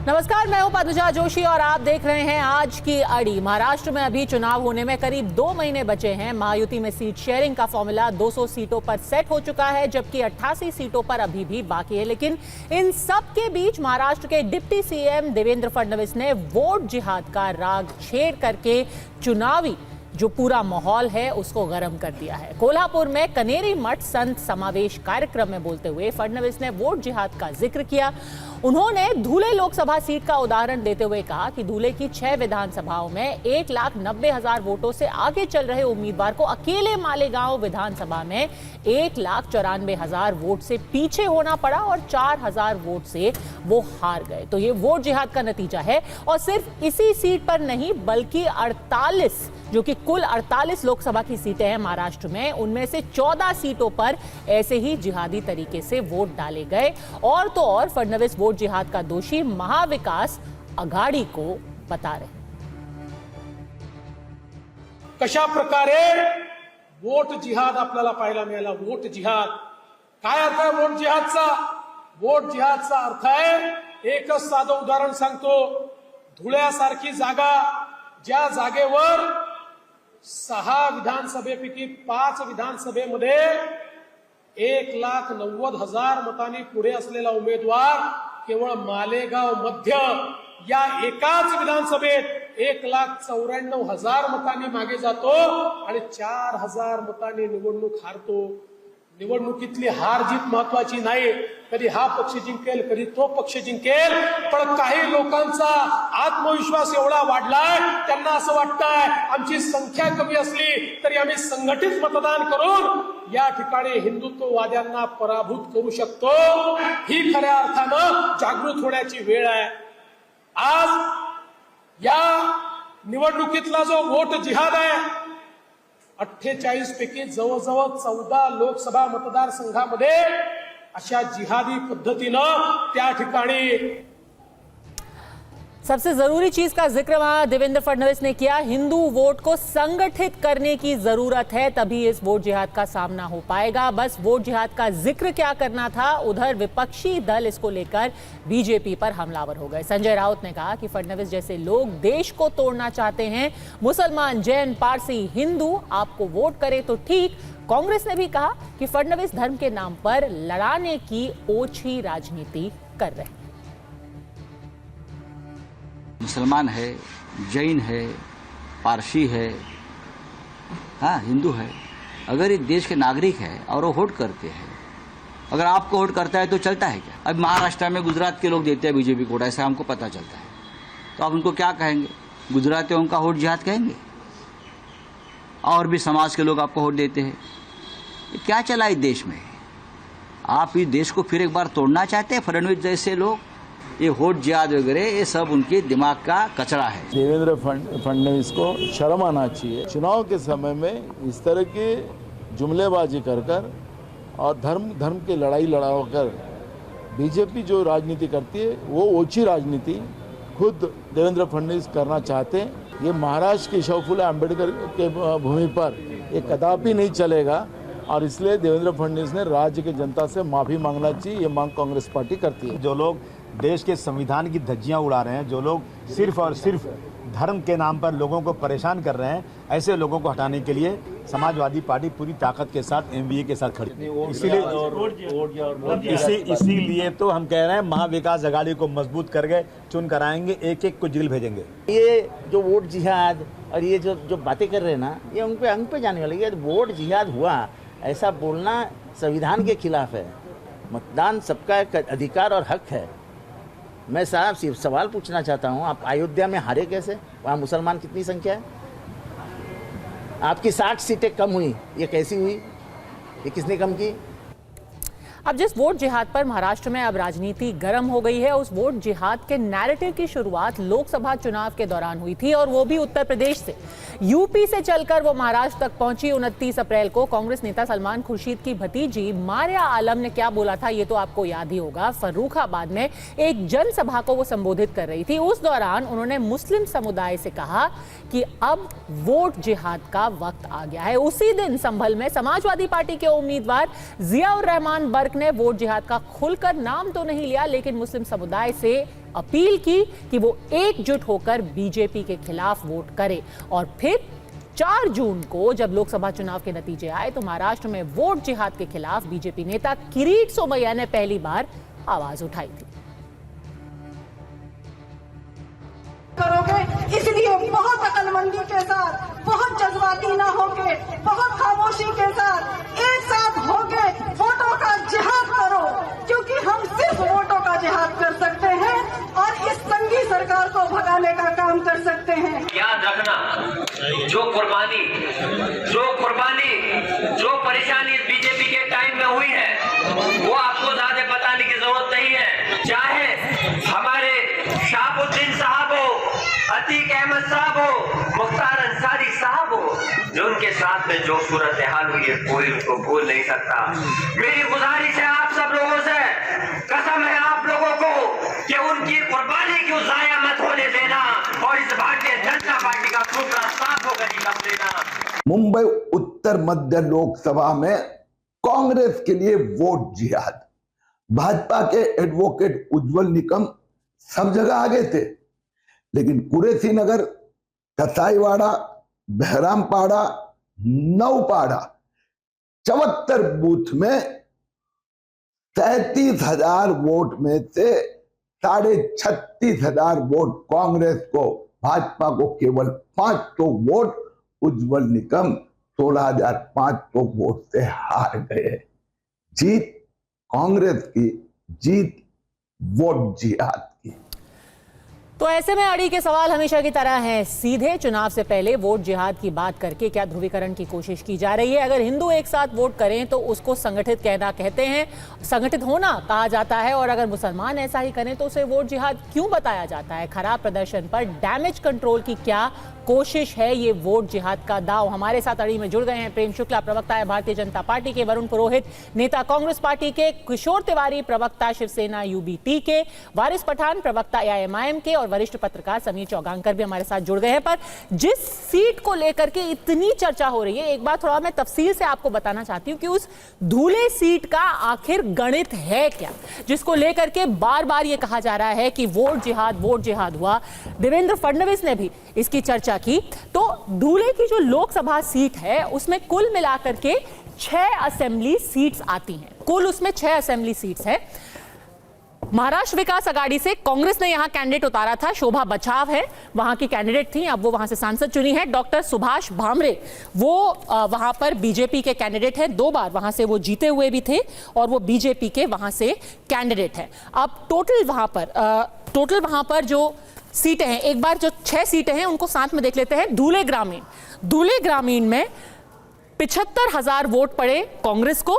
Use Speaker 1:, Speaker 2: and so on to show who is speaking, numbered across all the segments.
Speaker 1: नमस्कार, मैं हूं पद्मजा जोशी और आप देख रहे हैं आज की अड़ी। महाराष्ट्र में अभी चुनाव होने में करीब 2 महीने बचे हैं। महायुति में सीट शेयरिंग का फॉर्मूला 200 सीटों पर सेट हो चुका है, जबकि 88 सीटों पर अभी भी बाकी है। लेकिन इन सब के बीच महाराष्ट्र के डिप्टी सीएम देवेंद्र फडणवीस ने वोट जिहाद का राग छेड़ करके चुनावी जो पूरा माहौल है उसको गर्म कर दिया है। कोल्हापुर में कनेरी मठ संत समावेश कार्यक्रम में बोलते हुए फडणवीस ने वोट जिहाद का जिक्र किया। उन्होंने धुले लोकसभा सीट का उदाहरण देते हुए कहा कि धुले की 6 विधानसभाओं में 1,90,000 वोटों से आगे चल रहे उम्मीदवार को अकेले मालेगांव विधानसभा में 1,94,000 वोट से पीछे होना पड़ा और 4,000 वोट से वो हार गए। तो ये वोट जिहाद का नतीजा है। और सिर्फ इसी सीट पर नहीं बल्कि 48 जो कि कुल 48 लोकसभा की सीटें हैं महाराष्ट्र में, उनमें से 14 सीटों पर ऐसे ही जिहादी तरीके से वोट डाले गए। और तो और फडणवीस वोट जिहाद का दोषी महाविकास आघाडी को बता रहे।
Speaker 2: कशा प्रकारे वोट जिहाद आपल्याला पाहायला मिळाला। वोट जिहाद काय अर्थ आहे वोट जिहादचा? वोट जिहादचा अर्थ आहे, एकच साधं उदाहरण सांगतो, धुळ्यासारखी जागा ज्या जागेवर 6 विधानसभेपैकी 5 विधानसभेमध्ये 1,90,000 मतांनी पुढे असलेला उमेदवार केवळ मालेगाव मध्य या एकाच विधानसभेत 1,94,000 मतांनी मागे जातो आणि 4,000 मतांनी निवडणूक हारतो। निवडणुकीतली हार जीत महत्वाची नाही, कधी हा पक्ष जिंकेल कधी तो पक्ष जिंकेल, पण काही लोकांचा आत्मविश्वास एवढा वाढलाय, त्यांना असं वाटतंय आमची संख्या कमी असली तरी आम्ही संघटित मतदान करून या ठिकाणी हिंदुत्ववाद्यांना पराभूत करू शकतो। ही खऱ्या अर्थानं जागृत होण्याची वेळ आहे। आज या निवडणुकीतला जो वोट जिहाद आहे, 48 पैकी जवळजवळ 14 लोकसभा मतदारसंघामध्ये अशा जिहादी पद्धतीनं त्या ठिकाणी
Speaker 1: सबसे जरूरी चीज का जिक्र वहां देवेंद्र फडणवीस ने किया। हिंदू वोट को संगठित करने की जरूरत है, तभी इस वोट जिहाद का सामना हो पाएगा। बस वोट जिहाद का जिक्र क्या करना था, उधर विपक्षी दल इसको लेकर बीजेपी पर हमलावर हो गए। संजय राउत ने कहा कि फडणवीस जैसे लोग देश को तोड़ना चाहते हैं। मुसलमान, जैन, पारसी, हिंदू आपको वोट करे तो ठीक। कांग्रेस ने भी कहा कि फडणवीस धर्म के नाम पर लड़ाने की ओछी राजनीति कर रहे हैं।
Speaker 3: मुसलमान है, जैन है, पारसी है, हाँ हिंदू है, अगर ये देश के नागरिक है और वो वोट करते हैं, अगर आपको वोट करता है तो चलता है क्या? अब महाराष्ट्र में गुजरात के लोग देते हैं बीजेपी को, ऐसा हमको पता चलता है, तो आप उनको क्या कहेंगे? गुजरातियों का वोट जिहाद कहेंगे? और भी समाज के लोग आपको वोट देते हैं। ये क्या चला इस देश में? आप इस देश को फिर एक बार तोड़ना चाहते हैं? फडणवीस जैसे लोग, ये वोट जिहाद वगैरह ये सब उनके दिमाग का कचरा है।
Speaker 4: देवेंद्र फडणवीस को शर्म आना चाहिए। चुनाव के समय में इस तरह की जुमलेबाजी कर और धर्म की लड़ाई लड़ाकर बीजेपी जो राजनीति करती है वो ओछी राजनीति खुद देवेंद्र फडणवीस करना चाहते हैं। ये महाराष्ट्र के शवफुले अम्बेडकर के भूमि पर ये कदापि नहीं चलेगा और इसलिए देवेंद्र फडणवीस ने राज्य की जनता से माफी मांगना चाहिए। ये मांग कांग्रेस पार्टी करती है।
Speaker 5: जो लोग देश के संविधान की धज्जियां उड़ा रहे हैं, जो लोग सिर्फ और सिर्फ धर्म के नाम पर लोगों को परेशान कर रहे हैं, ऐसे लोगों को हटाने के लिए समाजवादी पार्टी पूरी ताकत के साथ एमवीए के साथ खड़ी। इसीलिए तो हम कह रहे हैं महाविकास आघाड़ी को मजबूत करके चुन कराएंगे, एक एक को जेल भेजेंगे।
Speaker 6: ये जो वोट जिहाद और ये जो बातें कर रहे हैं ना, ये उन पे अंग पे जाने वाली है। वोट जिहाद हुआ ऐसा बोलना संविधान के खिलाफ है। मतदान सबका अधिकार और हक है। मैं साहब सिर्फ सवाल पूछना चाहता हूं, आप अयोध्या में हारे कैसे? वहाँ मुसलमान कितनी संख्या है? आपकी 60 सीटें कम हुई, ये कैसी हुई? ये किसने कम की?
Speaker 1: अब जिस वोट जिहाद पर महाराष्ट्र में अब राजनीति गर्म हो गई है, उस वोट जिहाद के नैरेटिव की शुरुआत लोकसभा चुनाव के दौरान हुई थी, और वो भी उत्तर प्रदेश से। यूपी से चलकर वो महाराष्ट्र तक पहुंची। 29 अप्रैल को कांग्रेस नेता सलमान खुर्शीद की भतीजी मारिया आलम ने क्या बोला था, ये तो आपको याद ही होगा। फर्रुखाबाद में एक जनसभा को वो संबोधित कर रही थी। उस दौरान उन्होंने मुस्लिम समुदाय से कहा कि अब वोट जिहाद का वक्त आ गया है। उसी दिन संभल में समाजवादी पार्टी के उम्मीदवार जियाउर रहमान बर्क ने वोट जिहाद का खुलकर नाम तो नहीं लिया, लेकिन मुस्लिम समुदाय से अपील की कि वो एकजुट होकर बीजेपी के खिलाफ वोट करे। और फिर 4 जून को जब लोकसभा चुनाव के नतीजे आए तो महाराष्ट्र में वोट जिहाद के खिलाफ बीजेपी नेता किरीट सोमैया ने पहली बार आवाज उठाई थी।
Speaker 7: करोगे, इसलिए बहुत अकलमंदी के साथ, बहुत जज्बाती ना होके, बहुत खामोशी के साथ एक साथ होके वोटों का जिहाद करो, क्योंकि हम सिर्फ वोटों का जिहाद कर सकते हैं और इस संगी सरकार को भगाने का काम कर सकते हैं।
Speaker 8: याद रखना, जो कुर्बानी, जो परेशानी बीजेपी के टाइम में हुई है वो आपको ज्यादा बताने की जरूरत नहीं है। चाहे हमारे शाहबुद्दीन साहब हो, अतीक अहमद साहब हो, मुख्तार अंसारी साहब हो, जो उनके साथ में जो सूरत हाल हुई है कोई उनको भूल नहीं सकता। मेरी गुजारिश है आप सब लोगों से, कसम है आप लोगों को कि उनकी कुर्बानी क्यों जाया मत होने देना और इस भारतीय जनता पार्टी का टुकड़ा साफ होकर निकल देना।
Speaker 9: मुंबई उत्तर मध्य लोकसभा में कांग्रेस के लिए वोट जिहाद। भाजपा के एडवोकेट उज्जवल निकम सब जगह आगे थे, लेकिन कुरेशी नगर, कसाईवाड़ा, बहरामपाड़ा, नौपाड़ा 74 बूथ में 37,000 वोट में से 36,500 वोट कांग्रेस को, भाजपा को केवल 500 वोट उज्जवल निकम 16,500 वोट से हार गए। जीत कांग्रेस की, जीत वोट जिहाद की।
Speaker 1: तो ऐसे में अड़ी के सवाल हमेशा की तरह हैं। सीधे चुनाव से पहले वोट जिहाद की बात करके क्या ध्रुवीकरण की कोशिश की जा रही है? अगर हिंदू एक साथ वोट करें तो उसको संगठित कहना कहते हैं, संगठित होना कहा जाता है, और अगर मुसलमान ऐसा ही करें तो उसे वोट जिहाद क्यों बताया जाता है? खराब प्रदर्शन पर डैमेज कंट्रोल की क्या कोशिश है ये वोट जिहाद का दाव? हमारे साथ अड़ी में जुड़ गए हैं प्रेम शुक्ला, प्रवक्ता है भारतीय जनता पार्टी के, वरुण पुरोहित, नेता कांग्रेस पार्टी के, किशोर तिवारी, प्रवक्ता शिवसेना यूबीटी के, वारिस पठान, प्रवक्ता एआईएमआईएम के, और वरिष्ठ पत्रकार समीर चौगांकर भी हमारे साथ जुड़ गए हैं। पर जिस सीट को लेकर के इतनी चर्चा हो रही है, एक बात थोड़ा मैं तफसील से आपको बताना चाहती हूँ कि उस धूले सीट का आखिर गणित है क्या, जिसको लेकर के बार बार ये कहा जा रहा है कि वोट जिहाद हुआ। देवेंद्र फडणवीस ने भी इसकी चर्चा की। तो धूले की जो लोकसभा सीट है उसमें कुल मिलाकर के 6 असेंबली सीट्स आती हैं। कुल उसमें 6 असेंबली सीट्स हैं। महाराष्ट्र विकास आघाड़ी से कांग्रेस ने यहां कैंडिडेट उतारा था, शोभा बचाव है वहां की कैंडिडेट थी, अब वो वहां से सांसद चुनी है। डॉक्टर सुभाष भामरे वो वहां पर बीजेपी के कैंडिडेट हैं, 2 बार वहां से वो जीते हुए भी थे और वो बीजेपी के वहां से कैंडिडेट है। अब टोटल वहां पर जो सीटें हैं, एक बार जो 6 सीटें हैं उनको साथ में देख लेते हैं। धूले ग्रामीण में 75,000 वोट पड़े कांग्रेस को,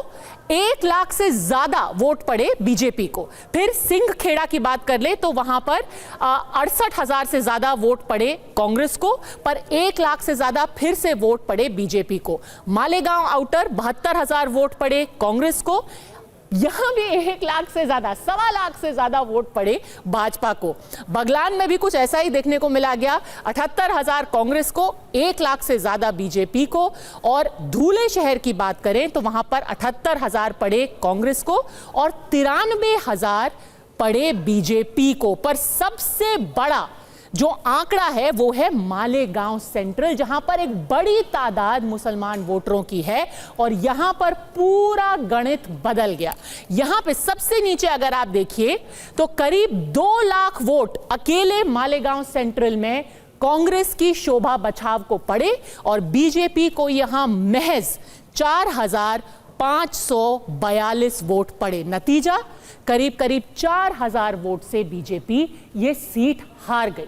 Speaker 1: 1 लाख से ज्यादा वोट पड़े बीजेपी को। फिर सिंहखेड़ा की बात कर ले तो वहां पर 68,000 से ज्यादा वोट पड़े कांग्रेस को, पर 1 लाख से ज्यादा फिर से वोट पड़े बीजेपी को। मालेगांव आउटर 72,000 वोट पड़े कांग्रेस को, यहां भी 1 लाख से ज्यादा, 1.25 लाख से ज्यादा वोट पड़े भाजपा को। बगलान में भी कुछ ऐसा ही देखने को मिला गया, 78,000 कांग्रेस को, 1 लाख से ज्यादा बीजेपी को। और धूले शहर की बात करें तो वहां पर 78,000 पड़े कांग्रेस को और 93,000 पड़े बीजेपी को। पर सबसे बड़ा जो आंकड़ा है वो है मालेगांव सेंट्रल, जहां पर एक बड़ी तादाद मुसलमान वोटरों की है और यहां पर पूरा गणित बदल गया। यहां पे सबसे नीचे अगर आप देखिए तो करीब 2 लाख वोट अकेले मालेगांव सेंट्रल में कांग्रेस की शोभा बचाव को पड़े और बीजेपी को यहां महज 4,542 वोट पड़े। नतीजा करीब 4,000 वोट से बीजेपी ये सीट हार गई।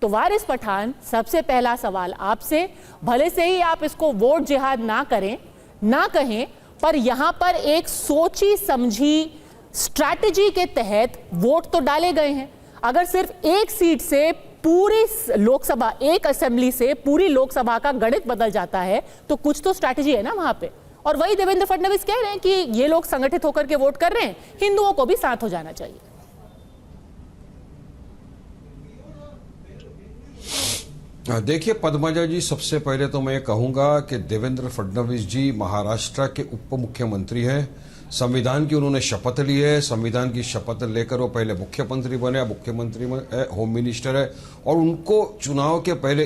Speaker 1: तो वारिस पठान, सबसे पहला सवाल आपसे, भले से ही आप इसको वोट जिहाद ना कहें, पर यहां पर एक सोची समझी स्ट्रैटेजी के तहत वोट तो डाले गए हैं। अगर सिर्फ एक सीट से पूरी लोकसभा, एक असेंबली से पूरी लोकसभा का गणित बदल जाता है तो कुछ तो स्ट्रैटेजी है ना वहां पे। और वही देवेंद्र फडणवीस कह रहे हैं कि ये लोग संगठित होकर के वोट कर रहे हैं, हिंदुओं को भी साथ हो जाना चाहिए।
Speaker 10: देखिए पद्मजा जी, सबसे पहले तो मैं कहूंगा कि देवेंद्र फडणवीस जी महाराष्ट्र के उप मुख्यमंत्री हैं, संविधान की उन्होंने शपथ ली है। संविधान की शपथ लेकर वो पहले मुख्यमंत्री बने, मुख्यमंत्री में होम मिनिस्टर है, और उनको चुनाव के पहले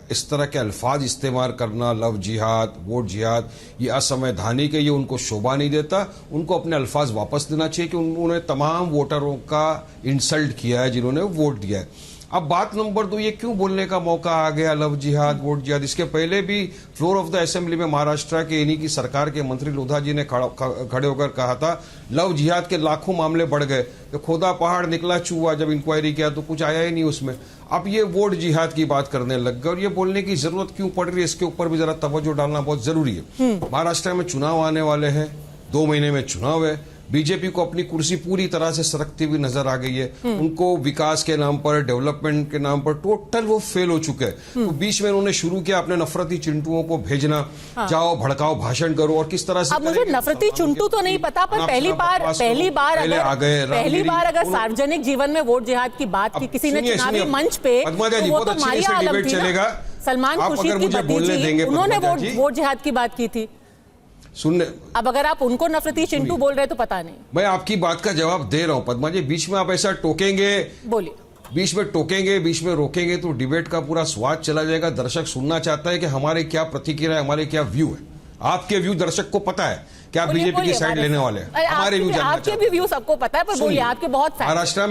Speaker 10: इस तरह के अल्फाज इस्तेमाल करना, लव जिहाद, वोट जिहाद, ये असंवैधानिक है, ये उनको शोभा नहीं देता। उनको अपने अल्फाज वापस देना चाहिए कि उन्होंने तमाम वोटरों का इंसल्ट किया है जिन्होंने वोट दिया है। अब बात नंबर 2, ये क्यों बोलने का मौका आ गया लव जिहाद, वोट जिहाद? इसके पहले भी फ्लोर ऑफ द असेंबली में महाराष्ट्र के इन्हीं की सरकार के मंत्री लोधा जी ने खड़े होकर कहा था लव जिहाद के लाखों मामले बढ़ गए, तो खोदा पहाड़ निकला चूहा, जब इंक्वायरी किया तो कुछ आया ही नहीं उसमें। अब ये वोट जिहाद की बात करने लग गए, और ये बोलने की जरूरत क्यों पड़ रही है, इसके ऊपर भी जरा तवज्जो डालना बहुत जरूरी है। महाराष्ट्र में चुनाव आने वाले हैं, 2 महीने में चुनाव है। बीजेपी को अपनी कुर्सी पूरी तरह से सरकती हुई नजर आ गई है। उनको विकास के नाम पर, डेवलपमेंट के नाम पर टोटल वो फेल हो चुके हैं। तो बीच में उन्होंने शुरू किया अपने नफरती चिंटुओं को भेजना, जाओ भड़काओ, भाषण करो, और किस तरह से।
Speaker 1: अब मुझे नफरती चिंटू तो नहीं पता, पर पहली बार अगर सार्वजनिक जीवन में वोट जिहाद की बात की किसी ने चुनावी मंच पे, वो तो मारिया आलम थी ना, सलमान खुर्शीद की भतीजी, उन्होंने वोट जिहाद की बात की थी।
Speaker 10: सुनने,
Speaker 1: अब अगर आप उनको नफरती चिंटू बोल रहे तो पता नहीं।
Speaker 10: मैं आपकी बात का जवाब दे रहा हूं पद्मा जी। बीच में आप ऐसा टोकेंगे,
Speaker 1: बोलिए,
Speaker 10: बीच में टोकेंगे, बीच में रोकेंगे तो डिबेट का पूरा स्वाद चला जाएगा। दर्शक सुनना चाहता है कि हमारे क्या प्रतिक्रिया है, हमारे क्या व्यू है। आपके व्यू दर्शक को पता है कि आप बीजेपी की साइड लेने वाले हैं। हमारे व्यू जानना
Speaker 1: आपके भी व्यू सबको पता है, पर बोलिए, आपके बहुत
Speaker 10: महाराष्ट्र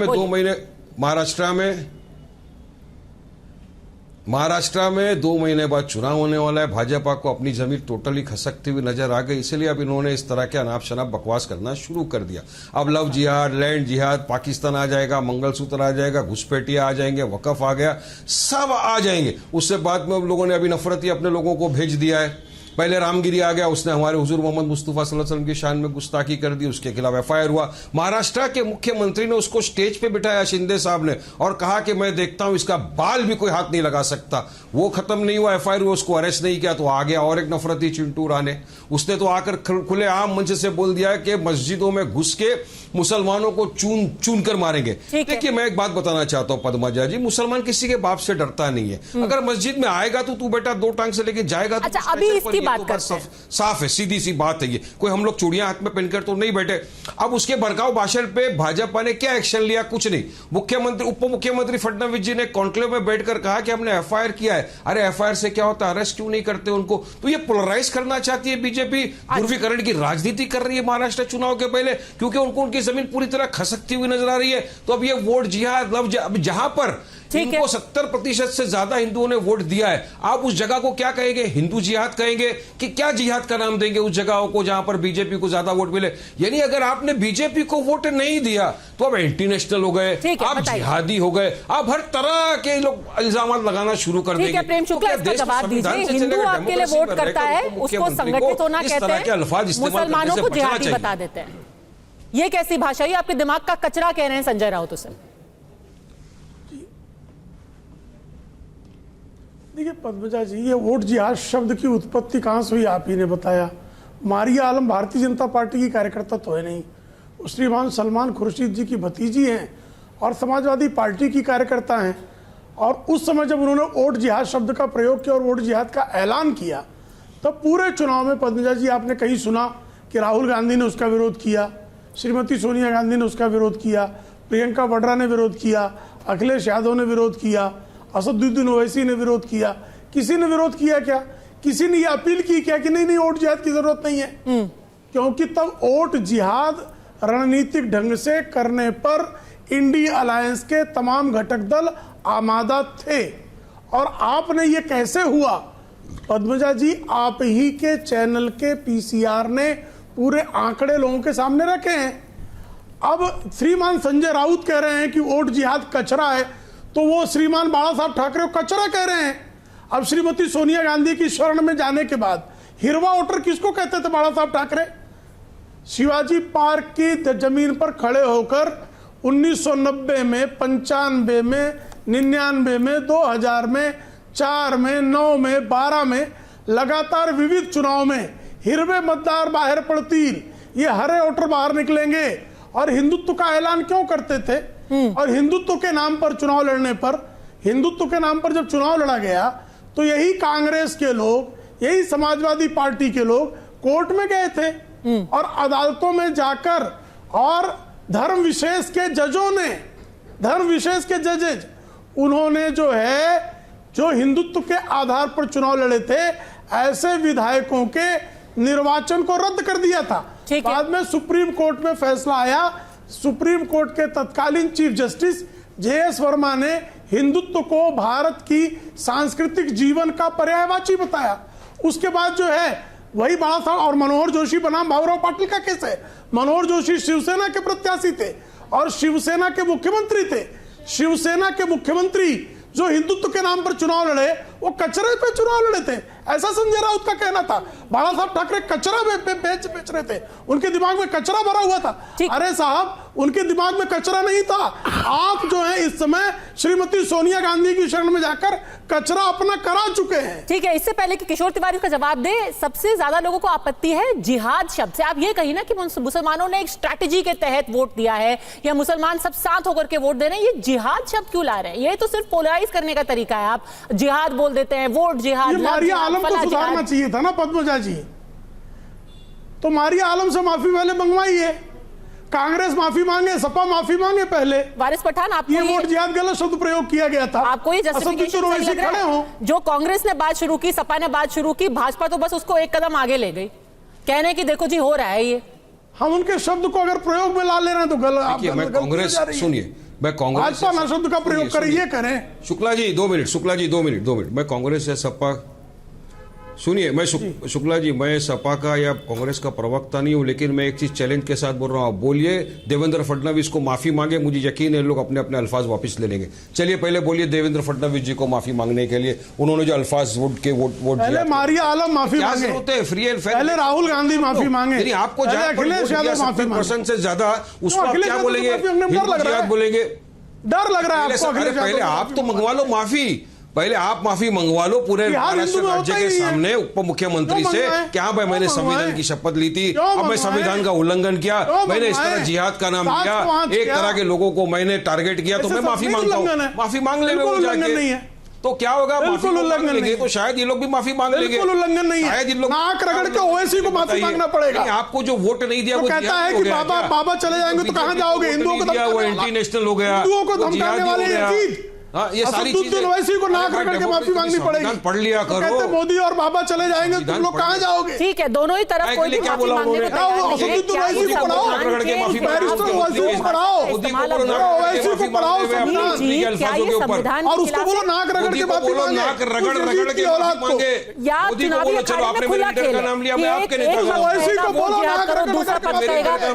Speaker 10: में 2 महीने बाद चुनाव होने वाला है। भाजपा को अपनी जमीन टोटली खसकती हुई नजर आ गई, इसलिए अब इन्होंने इस तरह के अनाप शनाप बकवास करना शुरू कर दिया। अब लव जिहाद, लैंड जिहाद, पाकिस्तान आ जाएगा, मंगलसूत्र आ जाएगा, घुसपैठिया आ जाएंगे, वकफ आ गया, सब आ जाएंगे। उससे बाद में अब लोगों ने अभी नफरती अपने लोगों को भेज दिया है। पहले रामगिरी आ गया, उसने हमारे हुजूर मोहम्मद मुस्तफा सल्लल्लाहु अलैहि वसल्लम की शान में गुस्ताखी कर दी, उसके खिलाफ एफआईआर हुआ। महाराष्ट्र के मुख्यमंत्री ने उसको स्टेज पे बिठाया, शिंदे साहब ने, और कहा कि मैं देखता हूं इसका बाल भी कोई हाथ नहीं लगा सकता। वो खत्म नहीं हुआ, एफआईआर हुआ, उसको अरेस्ट नहीं किया, तो आ गया और एक नफरती चिंटू राणे। उसने तो आकर खुले आम मंच से बोल दिया कि मस्जिदों में घुस के मुसलमानों को चून कर मारेंगे। देखिए, मैं एक बात बताना चाहता हूं पद्मा जी, मुसलमान किसी के बाप से डरता नहीं है। अगर मस्जिद में आएगा तो तू बेटा 2 टांग से लेके जाएगा।
Speaker 1: अच्छा, अभी इसकी बात करते हैं।
Speaker 10: साफ है, सीधी सी बात है ये, कोई हम लोग चूड़ियां हाथ में पहनकर तो नहीं बैठे। अब उसके भड़काऊ भाषण पे भाजपा ने क्या एक्शन लिया? कुछ नहीं। मुख्यमंत्री, उप मुख्यमंत्री फडणवीस जी ने कॉन्क्लेव में बैठकर कहा कि हमने एफआईआर किया है। अरे एफआईआर से क्या होता है, अरेस्ट क्यों नहीं करते उनको? तो ये पोलराइज करना चाहती है बीजेपी, ध्रुवीकरण की राजनीति कर रही है महाराष्ट्र चुनाव के पहले, क्योंकि उनको उनकी जमीन पूरी तरह खसकती हुई नजर आ रही है। तो अब ये वोट जिहाद, लव जिहाद, जहां पर इनको 70% से ज्यादा हिंदुओं ने वोट दिया है, आप उस जगह को क्या कहेंगे? हिंदू जिहाद कहेंगे कि क्या जिहाद का नाम देंगे उस जगहों को जहां पर बीजेपी को ज्यादा वोट मिले? यानी अगर आपने बीजेपी को वोट नहीं दिया तो अब एंटी नेशनल हो गए, आप जिहादी हो गए, आप हर तरह के लोग इल्जाम लगाना शुरू कर देंगे।
Speaker 1: प्रेम शुक्ला, इसका जवाब दीजिए। हिंदू आपके लिए वोट करता है, उसको संगठित होना कहते हैं, मुसलमानों को जिहादी बता देते हैं। ये कैसी भाषा? ये आपके दिमाग का कचरा कह रहे हैं संजय राउत उसे।
Speaker 11: देखिए पद्मजा जी, ये वोट जिहाद शब्द की उत्पत्ति कहाँ से हुई आप ही ने बताया। मारिया आलम भारतीय जनता पार्टी की कार्यकर्ता तो है नहीं, श्रीमान सलमान खुर्शीद जी की भतीजी हैं और समाजवादी पार्टी की कार्यकर्ता हैं। और उस समय जब उन्होंने वोट जिहाद शब्द का प्रयोग किया और वोट जिहाद का ऐलान किया, तब पूरे चुनाव में पद्मजा जी आपने कहीं सुना कि राहुल गांधी ने उसका विरोध किया, श्रीमती सोनिया गांधी ने उसका विरोध किया, प्रियंका वाड्रा ने विरोध किया, अखिलेश यादव ने विरोध किया, असदुद्दीन ओवैसी ने विरोध किया? किसी ने विरोध किया क्या? किसी ने ये अपील की क्या कि नहीं वोट जिहाद की जरूरत नहीं है? क्योंकि तब वोट जिहाद रणनीतिक ढंग से करने पर इंडिया अलायंस के तमाम घटक दल आमादा थे। और आपने ये कैसे हुआ पद्मजा जी? आप ही के चैनल के पीसीआर ने पूरे आंकड़े लोगों के सामने रखे हैं। अब श्रीमान संजय राउत कह रहे हैं कि वोट जिहाद कचरा है, तो वो श्रीमान बाला साहब ठाकरे को कचरा कह रहे हैं। अब श्रीमती सोनिया गांधी की शरण में जाने के बाद हिरवा वोटर किसको कहते थे बाला साहब ठाकरे? शिवाजी पार्क की जमीन पर खड़े होकर 1990 में, 95 में, 99 में, 2000 में, 4 में, 9 में, 12 में लगातार विविध चुनाव में हिरवे मतदार बाहर पड़तील, ये हरे वोटर बाहर निकलेंगे। और हिंदुत्व का ऐलान क्यों करते थे? और हिंदुत्व के नाम पर चुनाव लड़ने पर, हिंदुत्व के नाम पर जब चुनाव लड़ा गया तो यही कांग्रेस के लोग, यही समाजवादी पार्टी के लोग कोर्ट में गए थे और अदालतों में जाकर और धर्म विशेष के जजेज उन्होंने जो है जो हिंदुत्व के आधार पर चुनाव लड़े थे ऐसे विधायकों के निर्वाचन को रद्द कर दिया था। बाद में सुप्रीम कोर्ट में फैसला आया। सुप्रीम कोर्ट के तत्कालीन चीफ जस्टिस JS वर्मा ने हिंदुत्व को भारत की सांस्कृतिक जीवन का पर्यायवाची बताया। उसके बाद जो है वही बात था। और मनोहर जोशी बनाम भाऊराव पाटिल का केस है। मनोहर जोशी शिवसेना के प्रत्याशी थे और शिवसेना के मुख्यमंत्री थे। शिवसेना के मुख्यमंत्री जो हिंदुत्व के नाम पर चुनाव लड़े वो कचरे पे चुनाव लड़े थे, ऐसा संजय राउत का कहना था। बाला साहब ठाकरे कचरा बेच रहे थे, उनके दिमाग में कचरा भरा हुआ था। अरे साहब, उनके दिमाग में कचरा नहीं था। आप जो है इस समय श्रीमती सोनिया गांधी की शरण में जाकर कचरा अपना करा चुके हैं।
Speaker 1: ठीक है, इससे पहले कि किशोर तिवारी का जवाब दे, सबसे ज्यादा लोगों को आपत्ति है जिहाद शब्द से। आप ये कहिए ना कि मुसलमानों ने एक स्ट्रैटेजी के तहत वोट दिया है या मुसलमान सब साथ होकर के वोट दे रहे हैं, ये जिहाद शब्द क्यों ला रहे हैं? ये तो सिर्फ पोलराइज करने का तरीका है। आप जिहाद बोल देते हैं, वोट जिहाद।
Speaker 11: मारिया आलम को सुधारना चाहिए था ना पद्मजा जी, तो मारिया आलम से माफी पहले मंगवाइए। कांग्रेस माफी मांगे, सपा माफी मांगे पहले।
Speaker 1: वारिस पठान, आपको
Speaker 11: ये वोट जिहाद गलत शब्द प्रयोग किया गया था।
Speaker 1: आपको ये जस्टिफिकेशन सही लग रहा है? जो कांग्रेस ने बात शुरू की, सपा ने बात शुरू की, भाजपा तो बस उसको एक कदम आगे ले गई, कहने की देखो जी हो रहा है ये।
Speaker 11: हम उनके शब्द को अगर प्रयोग में ला ले रहे हैं तो गलत।
Speaker 10: मैं कांग्रेस, सुनिए, मैं कांग्रेस
Speaker 11: भाजपा शब्द का प्रयोग करें, ये करें।
Speaker 10: Shukla ji 2 minute, Shukla ji 2 minute. मैं कांग्रेस या सपा, सुनिए, मैं शुक्ला जी, मैं सपा का या कांग्रेस का प्रवक्ता नहीं हूं, लेकिन मैं एक चीज चैलेंज के साथ बोल रहा हूं। आप बोलिए देवेंद्र फडणवीस को माफी मांगे, मुझे यकीन है लोग अपने अपने अल्फाज वापस ले लेंगे। चलिए पहले बोलिए देवेंद्र फडणवीस जी को माफी मांगने के लिए, उन्होंने जो अल्फाज वोट
Speaker 11: पहले मारिया आलम माफी मांगे,
Speaker 10: फ्री एंड फेयर।
Speaker 11: पहले राहुल गांधी माफी मांगे,
Speaker 10: आपको
Speaker 11: अखिलेश यादव माफी मांगे
Speaker 10: से ज्यादा उसको आप क्या बोलेंगे? बोलेंगे
Speaker 11: डर लग रहा है आपको?
Speaker 10: पहले आप तो मंगवा लो माफी, पहले आप माफी मंगवा लो पूरे महाराष्ट्र राज्य के सामने उप मुख्यमंत्री से कि हाँ भाई मैंने संविधान की शपथ ली थी, अब मैं संविधान का उल्लंघन किया, मैंने इस तरह जिहाद का नाम लिया, एक तरह के लोगों को मैंने टारगेट किया, तो मैं माफी मांगता हूँ। माफी मांग लेंगे वो जाके, तो क्या होगा? माफी मांग लेंगे तो शायद ये लोग भी माफी मांग लेंगे।
Speaker 11: बिल्कुल उल्लंघन नहीं है,
Speaker 10: शायद इन लोग
Speaker 11: नाक रगड़ के ओवैसी को माफी मांगना पड़ेगा।
Speaker 10: आपको जो वोट नहीं दिया वो
Speaker 11: कहता है कि बाबा चले जाएंगे तो कहां जाओगे? हिंदुओं को
Speaker 10: वो एंटी नेशनल हो गया,
Speaker 11: हिंदुओं को धमकाने वाले
Speaker 10: ये सारी चीजें
Speaker 11: वैसी को नाक रगड़ के माफी मांगनी पड़ेगी।
Speaker 10: पढ़ लिया करो।
Speaker 11: कहते मोदी और बाबा चले जाएंगे तुम लोग कहाँ जाओगे?
Speaker 1: ठीक है, दोनों ही तरफ कोई भी माफी मांगने को तैयार नहीं है। क्या ये संविधान
Speaker 11: और उसको बोलो नाक रगड़ के माफी मांगे,
Speaker 10: नाक रगड़ के मांगे।
Speaker 1: या चुनावी अखाड़े में खुला खेल है।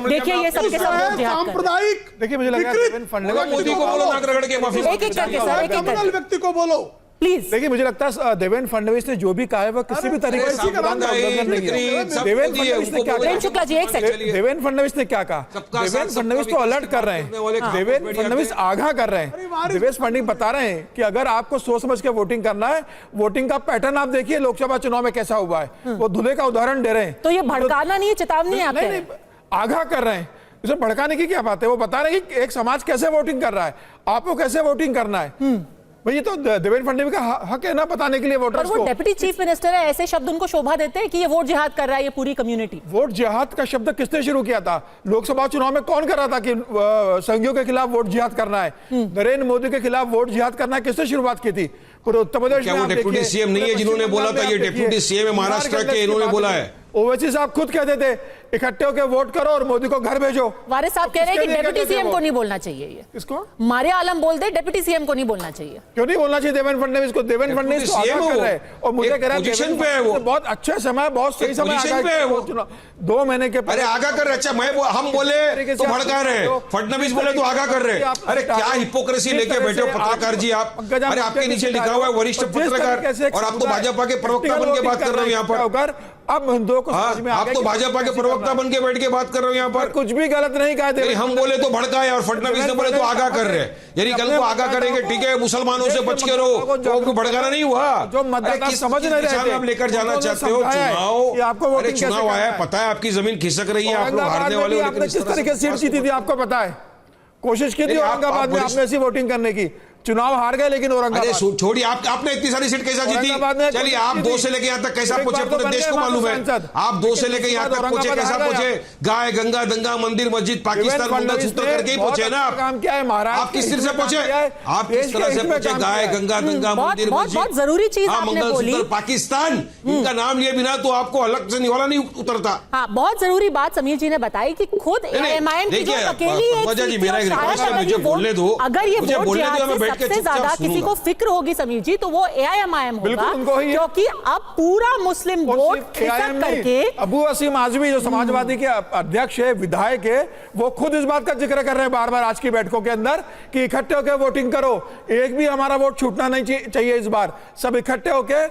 Speaker 1: देखिए ये सबके सब
Speaker 11: सांप्रदायिक।
Speaker 5: देखिए मुझे लग रहा है
Speaker 10: मोदी को बोलो नाक रगड़ के माफी
Speaker 11: मांगे, व्यक्ति को बोलो
Speaker 1: प्लीज।
Speaker 5: देखिए मुझे लगता है देवेंद्र फडणवीस ने जो भी कहा है वह किसी भी तरीके से संविधान का उल्लंघन नहीं है। देवेंद्र फडणवीस ने क्या कहा?
Speaker 1: शुक्ला जी एक सेकंड,
Speaker 5: देवेंद्र फडणवीस ने क्या कहा? देवेंद्र फडणवीस तो अलर्ट कर रहे हैं, देवेंद्र फडणवीस आगाह कर रहे हैं, देवेंद्र फडणवीस बता रहे हैं कि अगर आपको सोच समझ के वोटिंग करना है, वोटिंग का पैटर्न आप देखिए लोकसभा चुनाव में कैसा हुआ है, वो दूल्हे का उदाहरण दे रहे हैं।
Speaker 1: तो ये भड़काना नहीं है, चेतावनी है?
Speaker 5: नहीं, आगाह कर रहे हैं। इसे भड़काने की क्या बात है? वो बता रहे हैं कि एक समाज कैसे वोटिंग कर रहा है, आपको कैसे वोटिंग करना है। भाई तो देवेंद्र फडणवीस का हक है ना बताने के लिए वोटर्स को।
Speaker 1: वो डिप्टी चीफ मिनिस्टर है, ऐसे शब्द उनको शोभा देते हैं कि ये वोट जिहाद कर रहा है ये पूरी कम्युनिटी।
Speaker 5: वोट जिहाद का शब्द किसने शुरू किया था? लोकसभा चुनाव में कौन कर रहा था कि संघियों के खिलाफ वोट जिहाद करना है? नरेंद्र मोदी के खिलाफ वोट जिहाद करना है, किसने शुरुआत की थी? पूरे उत्तर प्रदेश में।
Speaker 10: वो डिप्टी सीएम नहीं है जिन्होंने बोला था? ये डिप्टी सीएम है महाराष्ट्र के, इन्होंने बोला है।
Speaker 5: ओवैसी साहब खुद कहते थे इकट्ठे होकर वोट करो और मोदी को घर भेजो।
Speaker 1: वारिस साहब कह रहे हैं कि डिप्टी सीएम को नहीं बोलना चाहिए ये।
Speaker 5: इसको
Speaker 1: मारिया आलम बोल दे, डिप्टी सीएम को नहीं बोलना चाहिए।
Speaker 5: क्यों नहीं बोलना चाहिए देवेंद्र फडणवीस को? देवेंद्र फडणवीस आगाह कर रहे हैं और मुझे कह रहा है बहुत अच्छा समय, बहुत सही समय 2 महीने के।
Speaker 10: अरे आगाह कर रहे, अच्छा हम बोले तो भड़का रहे, फडणवीस बोले तो आगाह कर रहे। अरे क्या हिपोक्रेसी लेके बैठे हो पत्रकार जी आप? अरे आपके नीचे लिखा हुआ है वरिष्ठ पत्रकार, और आप तो भाजपा के प्रवक्ता बन के बात कर रहे हो यहाँ पर।
Speaker 5: अब हिंदुओं को समझ में आ गया,
Speaker 10: आप तो भाजपा के प्रवक्ता बन के बैठ के बात कर रहे हो यहाँ पर।
Speaker 5: कुछ भी गलत नहीं कहा।
Speaker 10: हम बोले तो भड़काए और फडणवीस ने बोले तो आगाह कर रहे हैं। यानी कल को आगाह करेंगे, ठीक है मुसलमानों से बच के रहो, तो भड़काना नहीं हुआ।
Speaker 5: जो मतदाता समझ नहीं रहे थे,
Speaker 10: आप लेकर जाना चाहते हो चुनाव? अरे चुनाव आया, पता है आपकी जमीन खिसक रही है, आप लोग हारने वाले हो।
Speaker 5: आपने किस तरीके से सीट जीती थी आपको पता है? कोशिश की थी औरंगाबाद में आपने ऐसी वोटिंग करने की।
Speaker 12: चुनाव हार गए, लेकिन
Speaker 10: अरे
Speaker 12: औरंगाबाद
Speaker 10: छोड़िए, आपने इतनी सारी सीट कैसा जीती?
Speaker 12: औरंगाबाद में
Speaker 10: चलिए, आप
Speaker 12: जीती।
Speaker 10: 2 से लेके यहाँ तक कैसा
Speaker 12: एक
Speaker 10: पहुंचे
Speaker 12: बार तो
Speaker 10: पूरे
Speaker 12: बन
Speaker 10: देश
Speaker 12: गए
Speaker 10: को
Speaker 12: वहां
Speaker 10: मालूम
Speaker 12: पे
Speaker 10: है।
Speaker 12: सांसद।
Speaker 10: आप 2 से
Speaker 12: लेकिन
Speaker 10: लेके यहाँ
Speaker 12: उसके
Speaker 10: तक
Speaker 12: बाद
Speaker 10: पहुंचे, कैसा
Speaker 12: औरंगाबाद आ
Speaker 10: पहुंचे?
Speaker 12: गया।
Speaker 10: गाय गंगा दंगा मंदिर मस्जिद पाकिस्तान मंगलसूत्र करके ही पहुंचे ना आप।
Speaker 12: काम किया है महाराष्ट्र,
Speaker 10: आप किस तरह से पहुंचे? आप किस तरह से पहुंचे? गाय गंगा दंगा मंदिर
Speaker 1: बहुत
Speaker 10: मस्जिद,
Speaker 1: जरूरी चीज
Speaker 10: हाँ,
Speaker 1: आपने बोली।
Speaker 10: मंगलसूत्र पाकिस्तान, इनका नाम लिए बिना तो आपको अलग से निवाला नहीं उतरता।
Speaker 1: हाँ, बहुत जरूरी बात समीर जी ने बताई कि खुद एआईएमआईएम की जो अकेली एक
Speaker 10: पंकजा जी,
Speaker 1: सीट
Speaker 10: मेरा
Speaker 1: और
Speaker 10: एक रिक्वेस्ट है,
Speaker 1: शायद
Speaker 10: मुझे बोलने दो।
Speaker 1: अगर ये
Speaker 10: मुझे
Speaker 1: वोट
Speaker 10: बोलने दो,
Speaker 1: जिहाद
Speaker 10: मैं
Speaker 1: से
Speaker 10: बैठ के
Speaker 1: सबसे
Speaker 10: चुपचाप
Speaker 1: ज्यादा किसी को
Speaker 10: सुनूंगा।
Speaker 1: फिक्र होगी समीर जी, तो वो एआईएमआईएम
Speaker 12: बिल्कुल
Speaker 1: होगा,
Speaker 12: उनको ही है।
Speaker 1: क्योंकि अब पूरा मुस्लिम वोट खिसक करके
Speaker 12: अबू वसीम आजमी जो समाजवादी के अध्यक्ष है, विधायक है, वो खुद इस बात का जिक्र कर रहे हैं बार बार आज की बैठकों के अंदर कि इकट्ठे होकर वोटिंग करो, एक भी हमारा वोट छूटना नहीं चाहिए। इस बार सब इकट्ठे होकर